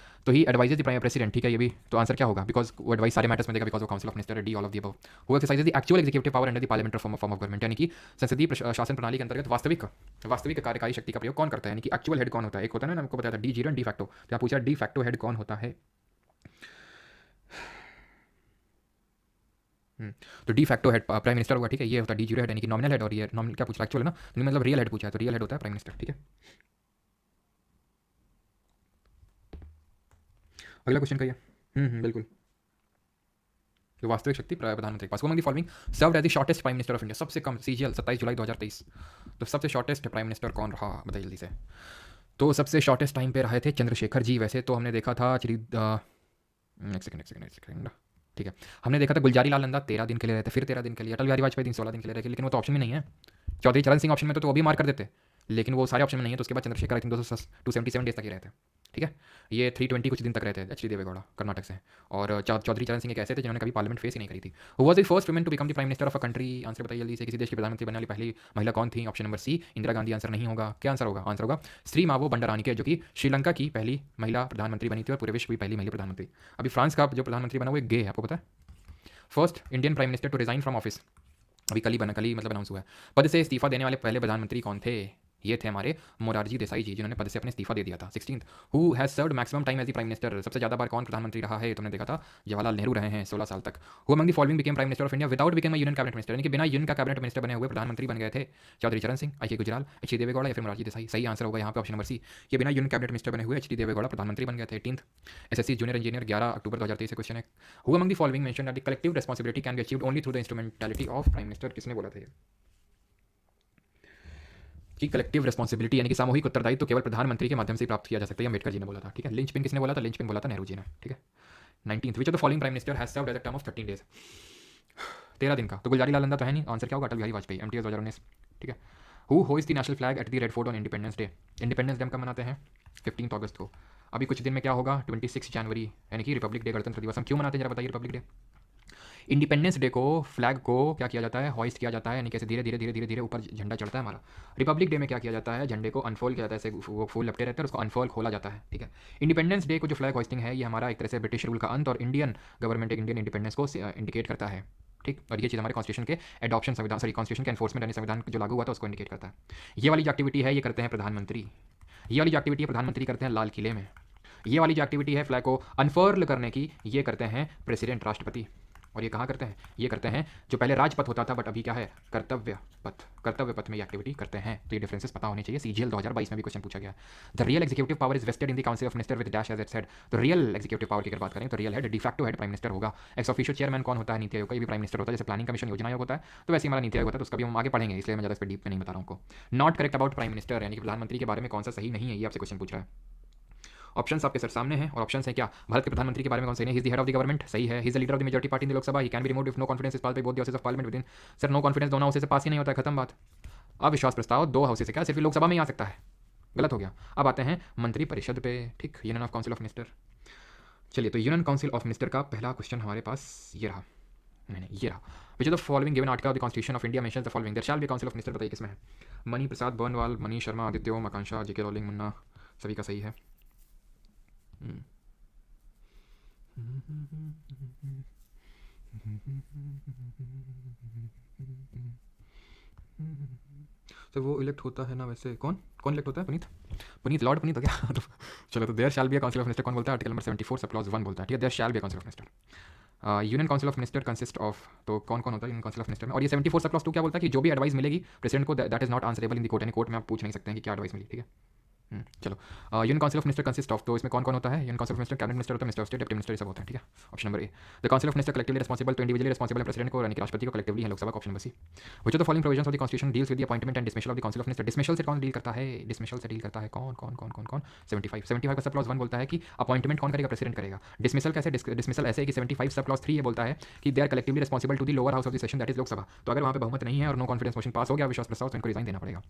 A: तो he advises the prime president, ठीक है, ये भी तो आंसर क्या होगा, बिकॉज वो एडवाइस सारे मैटर्स में देगा, बिकॉज वो council of minister, D all of the above. Who exercises the actual executive power under the parliamentary form of government, यानी कि संसदीय शासन प्रणाली के अंतर्गत वास्तविक कार्यकारी शक्ति का प्रयोग कौन करता है, यानी कि एक्चुअल हेड कौन होता है। एक होता है ना, हमको बताया था डी जीरो डी फैक्टो, तो आप पूछा डी फैक्टो हेड कौन होता है। तो de facto head prime minister होगा, ठीक है, ये होता है डी जीरो हेड, यानी कि नॉमिनल हेड, और ये नॉमिनल क्या पूछ रहा है, एक्चुअल है ना, मतलब रियल हेड पूछा है, तो रियल हेड होता है प्राइम मिनिस्टर, ठीक है। अगला क्वेश्चन कहिए। बिल्कुल, तो वास्तविक शक्ति प्रधानमंत्री के पास। Among the following served as the shortest prime minister of India, सबसे कम सीजीएल 27 जुलाई 2023, तो सबसे शॉर्टेस्ट प्राइम मिनिस्टर कौन रहा, बताइए जल्दी से। तो सबसे शॉर्टेस्ट टाइम पे रहे थे चंद्रशेखर जी। वैसे तो हमने देखा था एक सेकंड, ठीक है, हमने देखा था गुलजारी लाल नंदा 13 दिन के लिए रहते, फिर 13 दिन के लिए, अटल बिहारी वाजपेयी 16 दिन के लिए रहे, लेकिन वो तो ऑप्शन में नहीं है। चौधरी चरण सिंह ऑप्शन में तो वो भी मार कर देते, लेकिन वो सारे ऑप्शन में नहीं है, तो उसके बाद चंद्रशेखर आई थिंक 277 डेज तक ही रहते, ठीक है। ये 320 कुछ दिन तक रहते हैं, एच डी देवेगौड़ा कर्नाटक से, और चौधरी चरण सिंह एक ऐसे थे जिन्होंने कभी पार्लियामेंट फेस ही नहीं करी थी। Who was the first women to become the prime minister of a country, answer बताइए जल्दी से, किसी देश की प्रधानमंत्री बनने वाली पहली महिला कौन थी। Option number C Indira Gandhi, answer नहीं होगा, क्या आंसर होगा, आंसर होगा श्री मावो बंडारानिके, जो कि श्रीलंका की पहली महिला प्रधानमंत्री बनी थी और पूरे विश्व की पहली महिला प्रधानमंत्री। अभी फ्रांस का जो प्रधानमंत्री बना वो एक गे है, आपको पता है। First Indian prime minister to resign from office, अभी कल ही मतलब अनाउंस हुआ है। पद से इस्तीफा देने वाले पहले प्रधानमंत्री कौन थे, ये थे हमारे मोरारजी देसाई जी, जिन्होंने पद से अपने इस्तीफा दे दिया था। 16th who has served maximum time as the prime minister, सबसे ज़्यादा बार कौन प्रधानमंत्री रहा है, तुमने देखा था जवाहरलाल नेहरू रहे हैं 16 साल तक। Who among the following became prime minister of India without became a union cabinet minister, यानी कि बिना यूनियन का कैबिनेट मिनिस्टर बने हुए प्रधानमंत्री बन गए थे। Chaudhary Charan Singh, H D Gujral, H D Deve Gowda या फिर मोरारजी देसाई। सही आंसर होगा यहाँ पे ऑप्शन नंबर सी, ये बिना यूनियन कैबिनेट मिनिस्टर बने हुए एच डी देवेगौड़ा प्रधानमंत्री बन गए थे। 18th एसएससी जूनियर इंजीनियर 11 अक्टूबर 2023 से क्वेश्चन है। Who among the following mention that the collective responsibility can be achieved only through the instrumentality of prime minister, किसने बोला था ये। कि कलेक्टिव रिस्पॉन्सिबिलिटी यानी कि सामूहिक उत्तरदायित्व तो केवल प्रधानमंत्री के माध्यम से प्राप्त किया जा सकता है, अम्बेडकर जी ने बोला था। ठीक है, लिंच पिन किसने बोला था? लिंच पिन बोला था नेहरू जी ने। ठीक है, 19th which of the following prime minister has served as a term of 13 days, 13 दिन का। तो गुलजारी लाल नंदा तो है नहीं, आंसर क्या होगा? अटल बिहारी वाजपेयी, MTS 2019। ठीक है, who hoist the national flag at the red fort on independence day? Independence day कब मनाते हैं? 15 अगस्त को। अभी कुछ दिन में क्या होगा? 26 जनवरी यानी कि रिपब्लिक डे, गणतंत्र दिवस। हम क्यों मनाते हैं जरा बताइए रिपब्लिक डे? इंडिपेंडेंस डे को फ्लैग को क्या किया जाता है? हॉइस्ट किया जाता है, यानी कैसे धीरे धीरे धीरे धीरे धीरे ऊपर झंडा चढ़ता है हमारा। रिपब्लिक डे में क्या किया जाता है? झंडे को अनफोल्ड किया जाता है, ऐसे वो फूल लपटे रहते हैं, उसको अनफोल्ड खोला जाता है। ठीक है, इंडिपेंडेंस डे को जो फ्लैग हॉइस्टिंग है ये हमारा एक तरह से ब्रिटिश रूल का अंत और इंडियन गवर्नमेंट इंडियन इंडिपेंडेंस को इंडिकेट करता है। ठीक, और ये चीज़ हमारे कॉन्स्टिट्यूशन के एडॉप्शन, संविधान सॉरी कॉन्स्टिट्यूशन के एनफोर्समेंट यानी संविधान जो लागू हुआ था उसको इंडिकेट करता है। ये वाली जो एक्टिविटी है ये करते हैं प्रधानमंत्री। ये वाली जो एक्टिविटी है प्रधानमंत्री करते हैं लाल किले में। ये वाली जो एक्टिविटी है फ्लैग को अनफर्ल करने की, ये करते हैं प्रेसिडेंट, राष्ट्रपति। और ये कहाँ करते हैं? ये करते हैं जो पहले राजपथ होता था बट अभी क्या है? कर्तव्य पथ। कर्तव्य पथ में ये एक्टिविटी करते हैं। तो ये डिफरेंसेस पता होने चाहिए। CGL 2022 में भी क्वेश्चन पूछा गया। The real executive power is vested in the council of minister with dash as its head. तो रियल एग्जीक्यूटिव पावर की अगर बात करें तो real head de facto head prime minister होगा। एक्स ऑफिशियल चेयरमैन कौन होता है? नीति आयोग का। ये भी प्राइम मिनिस्टर होता है। जैसे प्लानिंग कमीशन योजना आयोग होता है तो वैसे हमारा नीति आयोग होता है, तो उसका भी हम आगे पढ़ेंगे, इसलिए मैं ज़्यादा इस पर डीप में नहीं बता रहा हूँ। Not correct about prime minister यानी कि प्रधानमंत्री के बारे में कौन सा सही नहीं है, ये आपसे क्वेश्चन पूछ रहा है। ऑप्शंस आपके सर सामने हैं और ऑप्शंस हैं क्या? भारत के प्रधानमंत्री के बारे में कौन सही नहीं? He is the head of the government, सही है। He is the leader of the majority party in the Lok Sabha. He can be removed if no confidence is pass by both the houses of parliament within. Sir no confidence दोनों houses से pass ही नहीं होता है, खत्म बात। अविश्वास प्रस्ताव दो हाउसेस से क्या सिर्फ लोकसभा में ही आ सकता है, गलत हो गया। अब आते हैं मंत्री परिषद पे। ठीक, union of council of minister. चलिए, तो यूनियन काउंसिल ऑफ मिनिस्टर का पहला क्वेश्चन हमारे पास ये रहा, नहीं ये रहा। Which of the following given article of the constitution of India mentions the following? There shall be council of minister. बताइए किसमें है? मणि प्रसाद बर्नवाल, मनीष शर्मा, आदित्य ओम, आकांक्षा, JK रॉलिंग, मुन्ना, सभी का सही है। तो वो इलेक्ट होता है ना वैसे, कौन कौन इलेक्ट होता है? पुनीत लॉर्ड पुनीत हो क्या? तो चलो, तो there shall be a council of minister कौन बोलता है? आर्टिकल नंबर 74 सब क्लॉज 1 बोलता है। ठीक है, there shall be a council of minister. Union council of minister consist of, तो कौन कौन होता है यूनियन काउंसिल ऑफ मिनिस्टर में? और ये 74 सब क्लॉज 2 क्या बोलता है कि जो भी एडवाइस मिलेगी प्रेसिडेंट को that is not answerable in the court, यानी कोर्ट में आप पूछ नहीं सकते हैं कि क्या एडवाइस मिली। ठीक है, चलो, union council of minister consist of, तो इसमें कौन कौन होता है? Union council of minister cabinet minister होता है, minister of state, deputy minister, सब होता है। ठीक है, option number A. The council of minister collectively responsible, तो इंडिविजुअली रिस्पॉन्सिबल है प्रेसिडेंट को, यानी कि राष्ट्रपति को, कलेक्टिवली है लोकसभा का, option number C. Which of the following provisions of the constitution deals with the appointment and dismissal of the council of minister? Dismissal से कौन डील करता है? डिसमिसल से डील करता है कौन कौन कौन कौन कौन? 75 का सब क्लॉज 1 बोलता है कि अपॉइंटमेंट कौन करेगा? प्रेसिडेंट करेगा। डिसमिसल कैसे? डिसमिसल ऐसे है कि 75 सब क्लॉज 3 ये बोलता है कि they are collectively responsible to the lower house of the session that is Lok Sabha. तो अगर वहाँ पे बहुमत नहीं है और नो कॉन्फिडेंस मोशन पास हो गया, विश्वास प्रस्ताव, तो इनको रिजाइन देना पड़ेगा।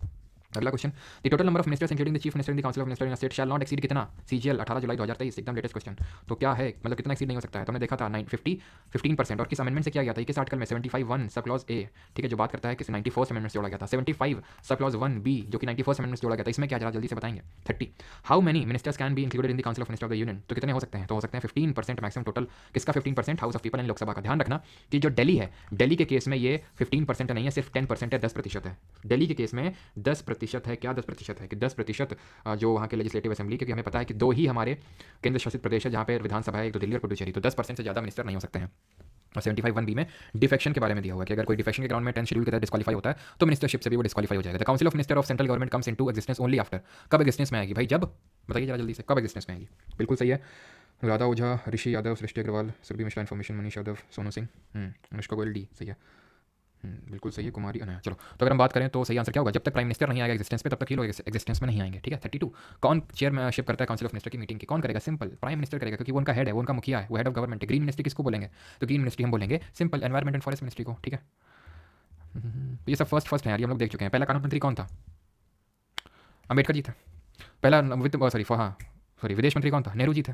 A: अगला question, the total number of ministers including the chief minister in the council of minister in state shall not exceed कितना? CGL 18 जुलाई 2023, एकदम लेटेस्ट क्वेश्चन। तो क्या है, मतलब कितना एक्सीड नहीं हो सकता है? तो हमने देखा था 15%। और किस अमेंडमेंट से किया गया था? किस आर्टिकल में? 75(1) सब क्लॉज ए। ठीक है, जो बात करता है कि 91st अमेंडमेंट से जोड़ा गया था। 75 सब क्लॉज 1B जो कि 91st अमेंडमेंट से जोड़ा गया था। इसमें क्या जरा जल्दी से बताएंगे? 30। How many ministers can be included in the council of minister of the union? तो कितने हो सकते हैं? तो हो सकते हैं 15% मैक्सिमम टोटल। किसका 15%? House of people and Lok Sabha का। ध्यान रखना कि जो दिल्ली है, दिल्ली के केस में ये 15% नहीं है, सिर्फ 10% है, 10% है। दिल्ली के केस में 10% है। क्या 10% है? कि 10% जो वहाँ के लेजिस्लेटिव असेंबली, क्योंकि हमें पता है कि 2 ही हमारे केंद्र शासित प्रदेश है जहाँ पे विधानसभा है, एक तो दिल्ली और पुडुचेरी। तो 10% से ज़्यादा मिनिस्टर नहीं हो सकते हैं। और 75(1)B में डिफेक्शन के बारे में दिया हुआ है कि अगर कोई डिफेक्शन के ग्राउंड में 10 शेड्यूल के तहत डिस्क्वालीफाई होता है तो मिनिस्टरशिप से भी वो डिस्क्वालीफाई हो जाएगा। The council of minister of central government comes into existence only after. कब एग्जिस्टेंस में आएगी भाई? जब, बताइए जरा जल्दी से, कब एग्जिस्टेंस में आएगी? बिल्कुल सही है। राधा ओझा, ऋषि यादव, सृष्टि अग्रवाल, सुरभि मिश्रा इन्फॉर्मेशन, मनीष यादव, सोनू सिंह, अनुष्का गोयल, डी सही है। बिल्कुल सही है। कुमारी अनया। चलो, तो अगर हम बात करें तो सही आंसर क्या होगा? जब तक प्राइम मिनिस्टर नहीं आएगा एग्जिस्टेंस पे तब तक ये लोग एग्जिस्टेंस में नहीं आएंगे। ठीक है, 32। कौन चेयरशिप करता है काउंसिल ऑफ मिनिस्टर की मीटिंग की? कौन करेगा? सिंपल, प्राइम मिनिस्टर करेगा, क्योंकि वो उनका हेड है, वो उनका मुखिया है, वो हेड ऑफ गवर्नमेंट है। ग्रीन मिनिस्ट्री किसको बोलेंगे? तो ग्रीन मिनिस्ट्री हम बोलेंगे simple environment and forest ministry को। ठीक है, ये सब फर्स्ट है यार, ये हम लोग देख चुके हैं। पहला कानून मंत्री कौन था? अम्बेडकर जी थे। पहला विदेश मंत्री कौन था? नेहरू जी थे।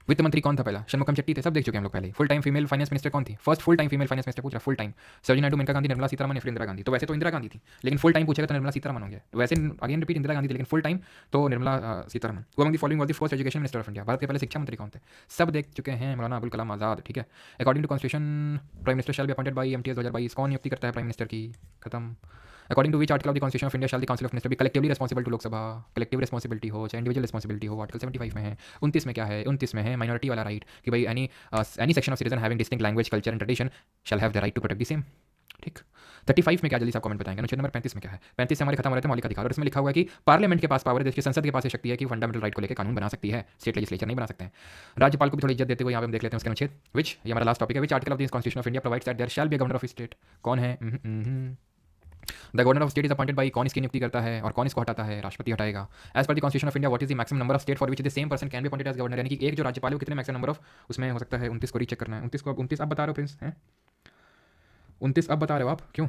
A: वित्त मंत्री कौन था पहला? षणमुखम शेट्टी थे। सब देख चुके हैं हम लोग पहले। Full time female finance minister कौन थी? First full time female finance minister पूछ रहा, फुल टाइम सरोजिनी नायडू, मेनका गांधी, निर्मला सीतारमण या फिर इंदिरा गांधी? तो वैसे तो इंदिरा गांधी थी, लेकिन फुल टाइम पूछेगा तो निर्मला सीतारमण होंगे। वैसे अगेन रिपीट, इंदिरा गांधी थी, लेकिन फुल टाइम तो निर्मला सीतारमण। वो among the following was the first education minister of India? Bharat के पहले शिक्षा मंत्री कौन थे? सब देख चुके हैं, मौलाना अबुल कलाम आजाद। ठीक है, according to constitution prime minister shall be appointed by MTS 2022। कौन नियुक्ति करता है प्राइम मिनिस्टर की? खत्म। According to which article of the constitution of India shall the council of minister be collectively responsible to Lok Sabha? Collective responsibility हो चाहे individual responsibility हो, article 75 में है। 29 में क्या है? 29 में है माइनॉरिटी वाला राइट कि भाई any section of citizen having distinct language, culture and tradition shall have the right to protect the same. ठीक, 35 में क्या जल्दी से आप कमेंट बताएंगे? अनुच्छेद नंबर 35 में क्या है? 35 से हमारे खत्म हो रहे थे मौलिक अधिकार, और इसमें लिखा हुआ है कि पार्लियामेंट के पास पावर है, देश की संसद के पास है शक्ति है कि फंडामेंटल राइट को लेकर कानून बना सकती है, स्टेट लेजिस्लेचर नहीं बना सकते हैं। राज्यपाल को भी थोड़ी इज्जत देते हुए यहाँ पे हम देख लेते हैं उसके अनुच्छेद, विच ये हमारा लास्ट टॉपिक है, which article of this constitution of India provides that there shall be a governor of state? कौन है? The governor of state is appointed by, कौन इसकी नियुक्ति करता है और कौन इसको हटाता है? राष्ट्रपति हटाएगा। As per the constitution of India what is the maximum number of state for which the same person can be appointed as governor, यानी कि एक जो राज्यपाल है वो कितने मैक्सिमम नंबर ऑफ उसमें हो सकता है? 29 को रीचेक करना है। 29 को, 29 आप बता रहे हो प्रिंस हैं? 29 अब बता रहे हो आप क्यों?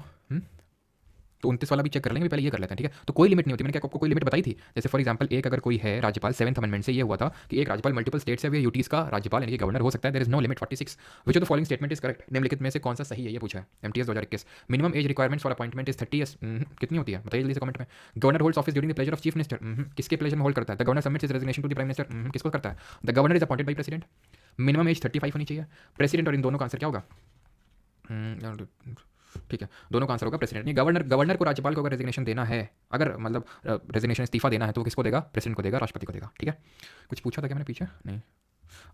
A: तो 29 वाला भी चेक कर लेंगे, पहले ये कर लेते हैं, ठीक है? तो कोई लिमिट नहीं होती, मैंने क्या आपको कोई लिमिट बताई थी? जैसे फॉर एग्जांपल एक अगर कोई है राज्यपाल, 7th अमेंडमेंट से ये हुआ था कि एक राज्यपाल मल्टीपल स्टेट से भी यूटीज का राज्यपाल यानी कि गवर्नर हो सकता है। There is no limit. 46 which of the following statement is correct, निम्नलिखित में से कौन सा सही है, ये पूछा है MTS 2021। Minimum age requirement for appointment is 30 years. कितनी होती है बताइए जल्दी से कमेंट में। Governor holds office during the pleasure of chief minister. किसके प्लेजर में होल्ड करता है? The governor submits his resignation to the prime minister. किसको करता है? The governor is appointed by president. Minimum age 35 होनी चाहिए। प्रेसिडेंट और इन दोनों का आंसर क्या होगा? ठीक है, दोनों का आंसर होगा प्रेसिडेंट। नहीं, गवर्नर को राज्यपाल को अगर रेजिग्नेशन देना है, अगर मतलब रेजिग्नेशन इस्तीफा देना है तो किसको देगा? प्रेसिडेंट को देगा, राष्ट्रपति को देगा, ठीक है? कुछ पूछा था क्या मैंने पीछे? नहीं,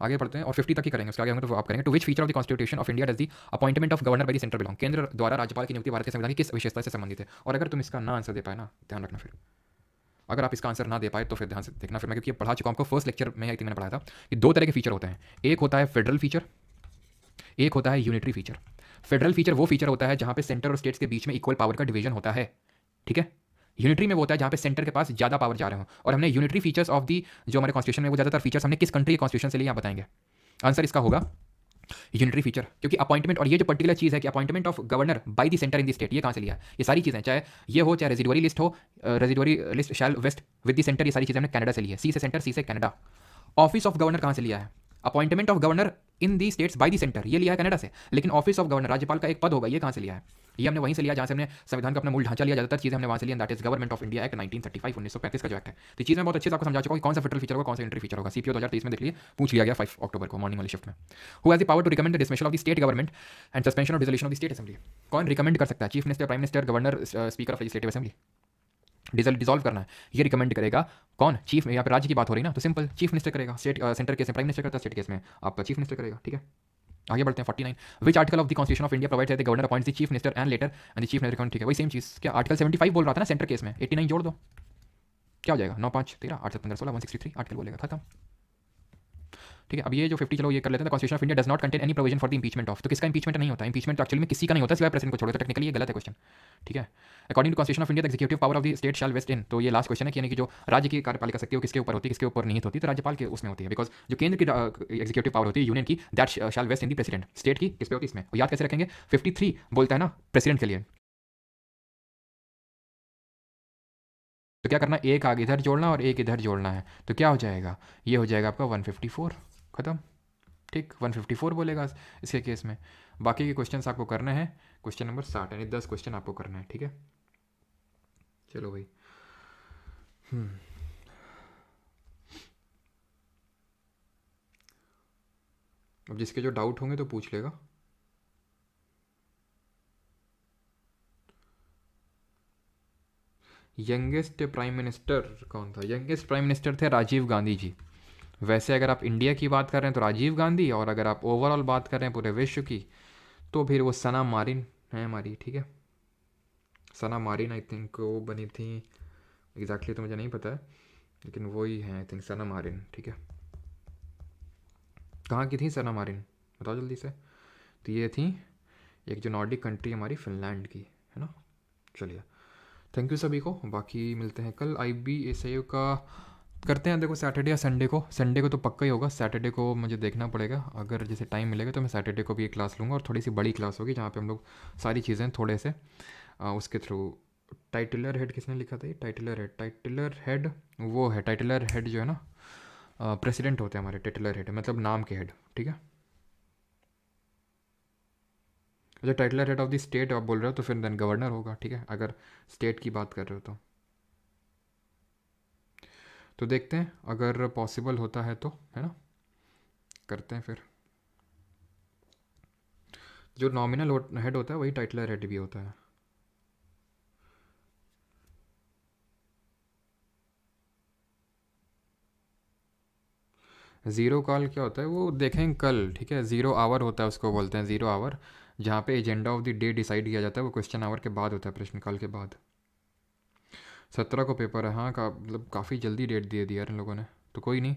A: आगे बढ़ते हैं और 50 तक ही करेंगे, उसके आगे होंगे तो आप करेंगे। To which feature of the constitution of India does the appointment of governor by the centre belong, केंद्र द्वारा राज्यपाल की नियुक्ति भारत के संविधान की किस विशेषता से संबंधित है? और अगर तुम इसका ना आंसर दे पाए ना, ध्यान रखना फिर, अगर आप इसका आंसर ना दे पाए तो फिर ध्यान से देखना फिर, मैं क्योंकि पढ़ा चुका हूँ आपको फर्स्ट लेक्चर में, आई थिंक मैंने पढ़ाया था कि दो तरह के फीचर होते हैं। एक होता है फेडरल फीचर, एक होता है यूनिटरी फीचर। फेडरल फीचर वो फीचर होता है जहां पे सेंटर और स्टेट्स के बीच में इक्वल पावर का डिवीजन होता है, ठीक है? यूनिटरी में वो होता है जहां पे सेंटर के पास ज्यादा पावर जा रहे हो। और हमने यूनिटरी फीचर्स ऑफ दी जो हमारे कॉन्स्टिट्यूशन में वो ज्यादातर फीचर्स हमने किस कंट्री के कॉन्स्टिट्यूशन से लिए आप बताएंगे? आंसर इसका होगा यूनिटरी फीचर, क्योंकि अपॉइंटमेंट और ये जो पर्टिकुलर चीज है कि appointment of governor by the centre in the state, ये कहां से लिया है? ये सारी चीजें चाहे ये हो, चाहे रेजिडुअरी लिस्ट हो, residuary list shall vest with the centre, ये सारी चीजें हमने कनाडा से ली है। सी से सेंटर, सी से कनाडा। ऑफिस ऑफ गवर्नर कहां से लिया है? Appointment of governor in the states by the centre, ये लिया है कनाडा से। लेकिन ऑफिस ऑफ गवर्नर राज्यपाल का एक पद होगा, ये कहां से लिया है? ये हमने वहीं से लिया जहां से हमने संविधान का अपना मूल ढांचा लिया, ज्यादातर चीजें हमने वहां से लिया, that is government of India act 1935, 1935 का जो एक्ट है। तो चीज मैं बहुत अच्छे से आपको समझा चुका हूं कि कौन सा फेडरल फीचर होगा, कौन सा यूनिटरी फीचर होगा। सीपीओ 2023 में देख लिए, पूछ लिया गया 5 अक्टूबर को मॉर्निंग वाली शिफ्ट में। Who has the power to recommend the dismissal of the state government and suspension और dissolution of the state assembly? कौन रिकमेंड कर सकता है? Chief minister, prime minister, governor, speaker of legislative assembly. Dissolve करना है, ये recommend करेगा कौन? चीफ। यहाँ पे राज्य की बात हो रही ना, तो सिंपल चीफ मिनिस्टर करेगा। स्टेट सेंटर केस में प्राइम मिनिस्टर करता है, स्टेट केस में आप चीफ मिनिस्टर करेगा, ठीक है? आगे बढ़ते हैं 49। विच article of the constitution of India provides that the governor appoints the chief minister and later and the chief minister recommend, ठीक है? वही सेम चीज। क्या आर्टिकल 75 बोल रहा था ना सेंटर केस में, 89 जोड़ दो, क्या हो जाएगा? 9 5 13 8 7 15 16 163 आर्टिकल बोलेगा, खत्म, ठीक है? अब ये जो 50 चलो ये कर लेते हैं। Constitution of India does not contain any provision for the impeachment of, तो किसका इंपीचमेंट नहीं होता? इंपीचमेंट तो एक्चुअली में किसी का नहीं होता सिवाय प्रेसिडेंट को छोड़ो, तो टेक्निकली ये गलत है क्वेश्चन, ठीक है? According to constitution of India the executive power of the state shall vest in, तो ये लास्ट क्वेश्चन है कि यानी कि जो राज्य की कार्यपालिका शक्ति है वो किसके ऊपर होती है, किसके ऊपर नहीं होती? तो राज्यपाल के उसमें होती है, बिकॉज जो केंद्र की एग्जीक्यूटिव पावर होती है यूनियन की, that shall vest in the president. State की किस पे होती है? इसमें। और याद कैसे रखेंगे? 53 बोलता है ना प्रेसिडेंट के लिए, तो क्या करना? एक आगे इधर जोड़ना और एक इधर जोड़ना है, तो क्या हो जाएगा? ये हो जाएगा आपका 154, खत्म, ठीक? 154 बोलेगा इसके केस में। बाकी के क्वेश्चन आपको करने हैं, क्वेश्चन नंबर 60 यानी 10 क्वेश्चन आपको करना है, ठीक है? चलो भाई, अब जिसके जो डाउट होंगे तो पूछ लेगा। यंगेस्ट प्राइम मिनिस्टर कौन था? यंगेस्ट प्राइम मिनिस्टर थे राजीव गांधी जी। वैसे अगर आप इंडिया की बात कर रहे हैं तो राजीव गांधी, और अगर आप ओवरऑल बात कर रहे हैं पूरे विश्व की तो फिर वो सना मारिन है हमारी, ठीक है? सना मारिन आई थिंक वो बनी थी, एग्जैक्टली तो मुझे नहीं पता है, लेकिन वो ही है आई थिंक, सना मारिन, ठीक है? कहाँ की थी सना मारिन, बताओ जल्दी से। तो ये थी एक जो नॉर्डिक कंट्री हमारी, फिनलैंड की, है ना? चलिए, थैंक यू सभी को, बाकी मिलते हैं कल। IBSAU का करते हैं, देखो सैटरडे या संडे को, संडे को तो पक्का ही होगा, सैटरडे को मुझे देखना पड़ेगा, अगर जैसे टाइम मिलेगा तो मैं सैटरडे को भी एक क्लास लूँगा, और थोड़ी सी बड़ी क्लास होगी जहाँ पे हम लोग सारी चीज़ें थोड़े से उसके थ्रू। टाइटलर हेड किसने लिखा था? ये टाइटलर हेड वो है, टाइटलर हेड जो है ना प्रेसिडेंट होते हैं हमारे, टाइटलर हेड मतलब नाम के हेड, ठीक है? अच्छा, Tytler head of the state आप बोल रहे हो तो फिर देन गवर्नर होगा, ठीक है? अगर स्टेट की बात कर रहे हो तो देखते हैं अगर पॉसिबल होता है तो, है ना? करते हैं फिर। जो नॉमिनल हेड होता है वही टाइटलर हेड भी होता है। ज़ीरो कॉल क्या होता है वो देखेंगे कल, ठीक है? ज़ीरो आवर होता है, उसको बोलते हैं ज़ीरो आवर, जहाँ पे agenda of the day decide किया जाता है, वो क्वेश्चन आवर के बाद होता है, प्रश्नकाल के बाद। 17 को पेपर है, हाँ मतलब काफ़ी जल्दी डेट दे दिया इन लोगों ने, तो कोई नहीं।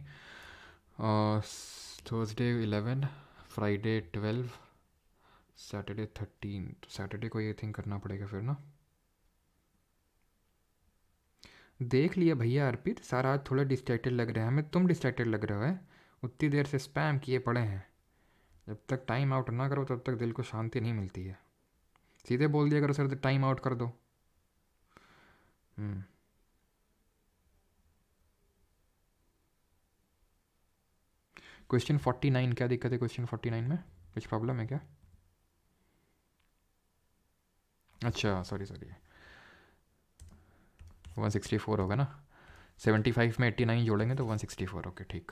A: थर्सडे 11, फ्राइडे 12, सैटरडे 13, तो सैटरडे को ये थिंक करना पड़ेगा फिर ना। देख लिया भैया अर्पित, सारा आज थोड़ा डिस्ट्रैक्टेड लग रहा है हमें, तुम डिस्ट्रैक्टेड लग रहे हो है। उतनी देर से स्पैम किए पड़े हैं, जब तक टाइम आउट ना करो तब तक दिल को शांति नहीं मिलती है। सीधे बोल दिया करो सर टाइम आउट कर दो। क्वेश्चन 49 क्या दिक्कत है क्वेश्चन 49 में, कुछ प्रॉब्लम है क्या? अच्छा सॉरी सॉरी, 164 होगा ना, 75 में 89 जोड़ेंगे तो 164। ओके ठीक।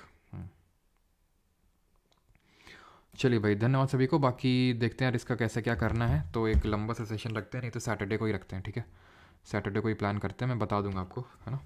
A: चलिए भाई धन्यवाद सभी को, बाकी देखते हैं यार इसका कैसे क्या करना है, तो एक लंबा सा सेशन रखते हैं, नहीं तो सैटरडे को ही रखते हैं, ठीक है? सैटरडे को ही प्लान करते हैं, मैं बता दूंगा आपको, है ना?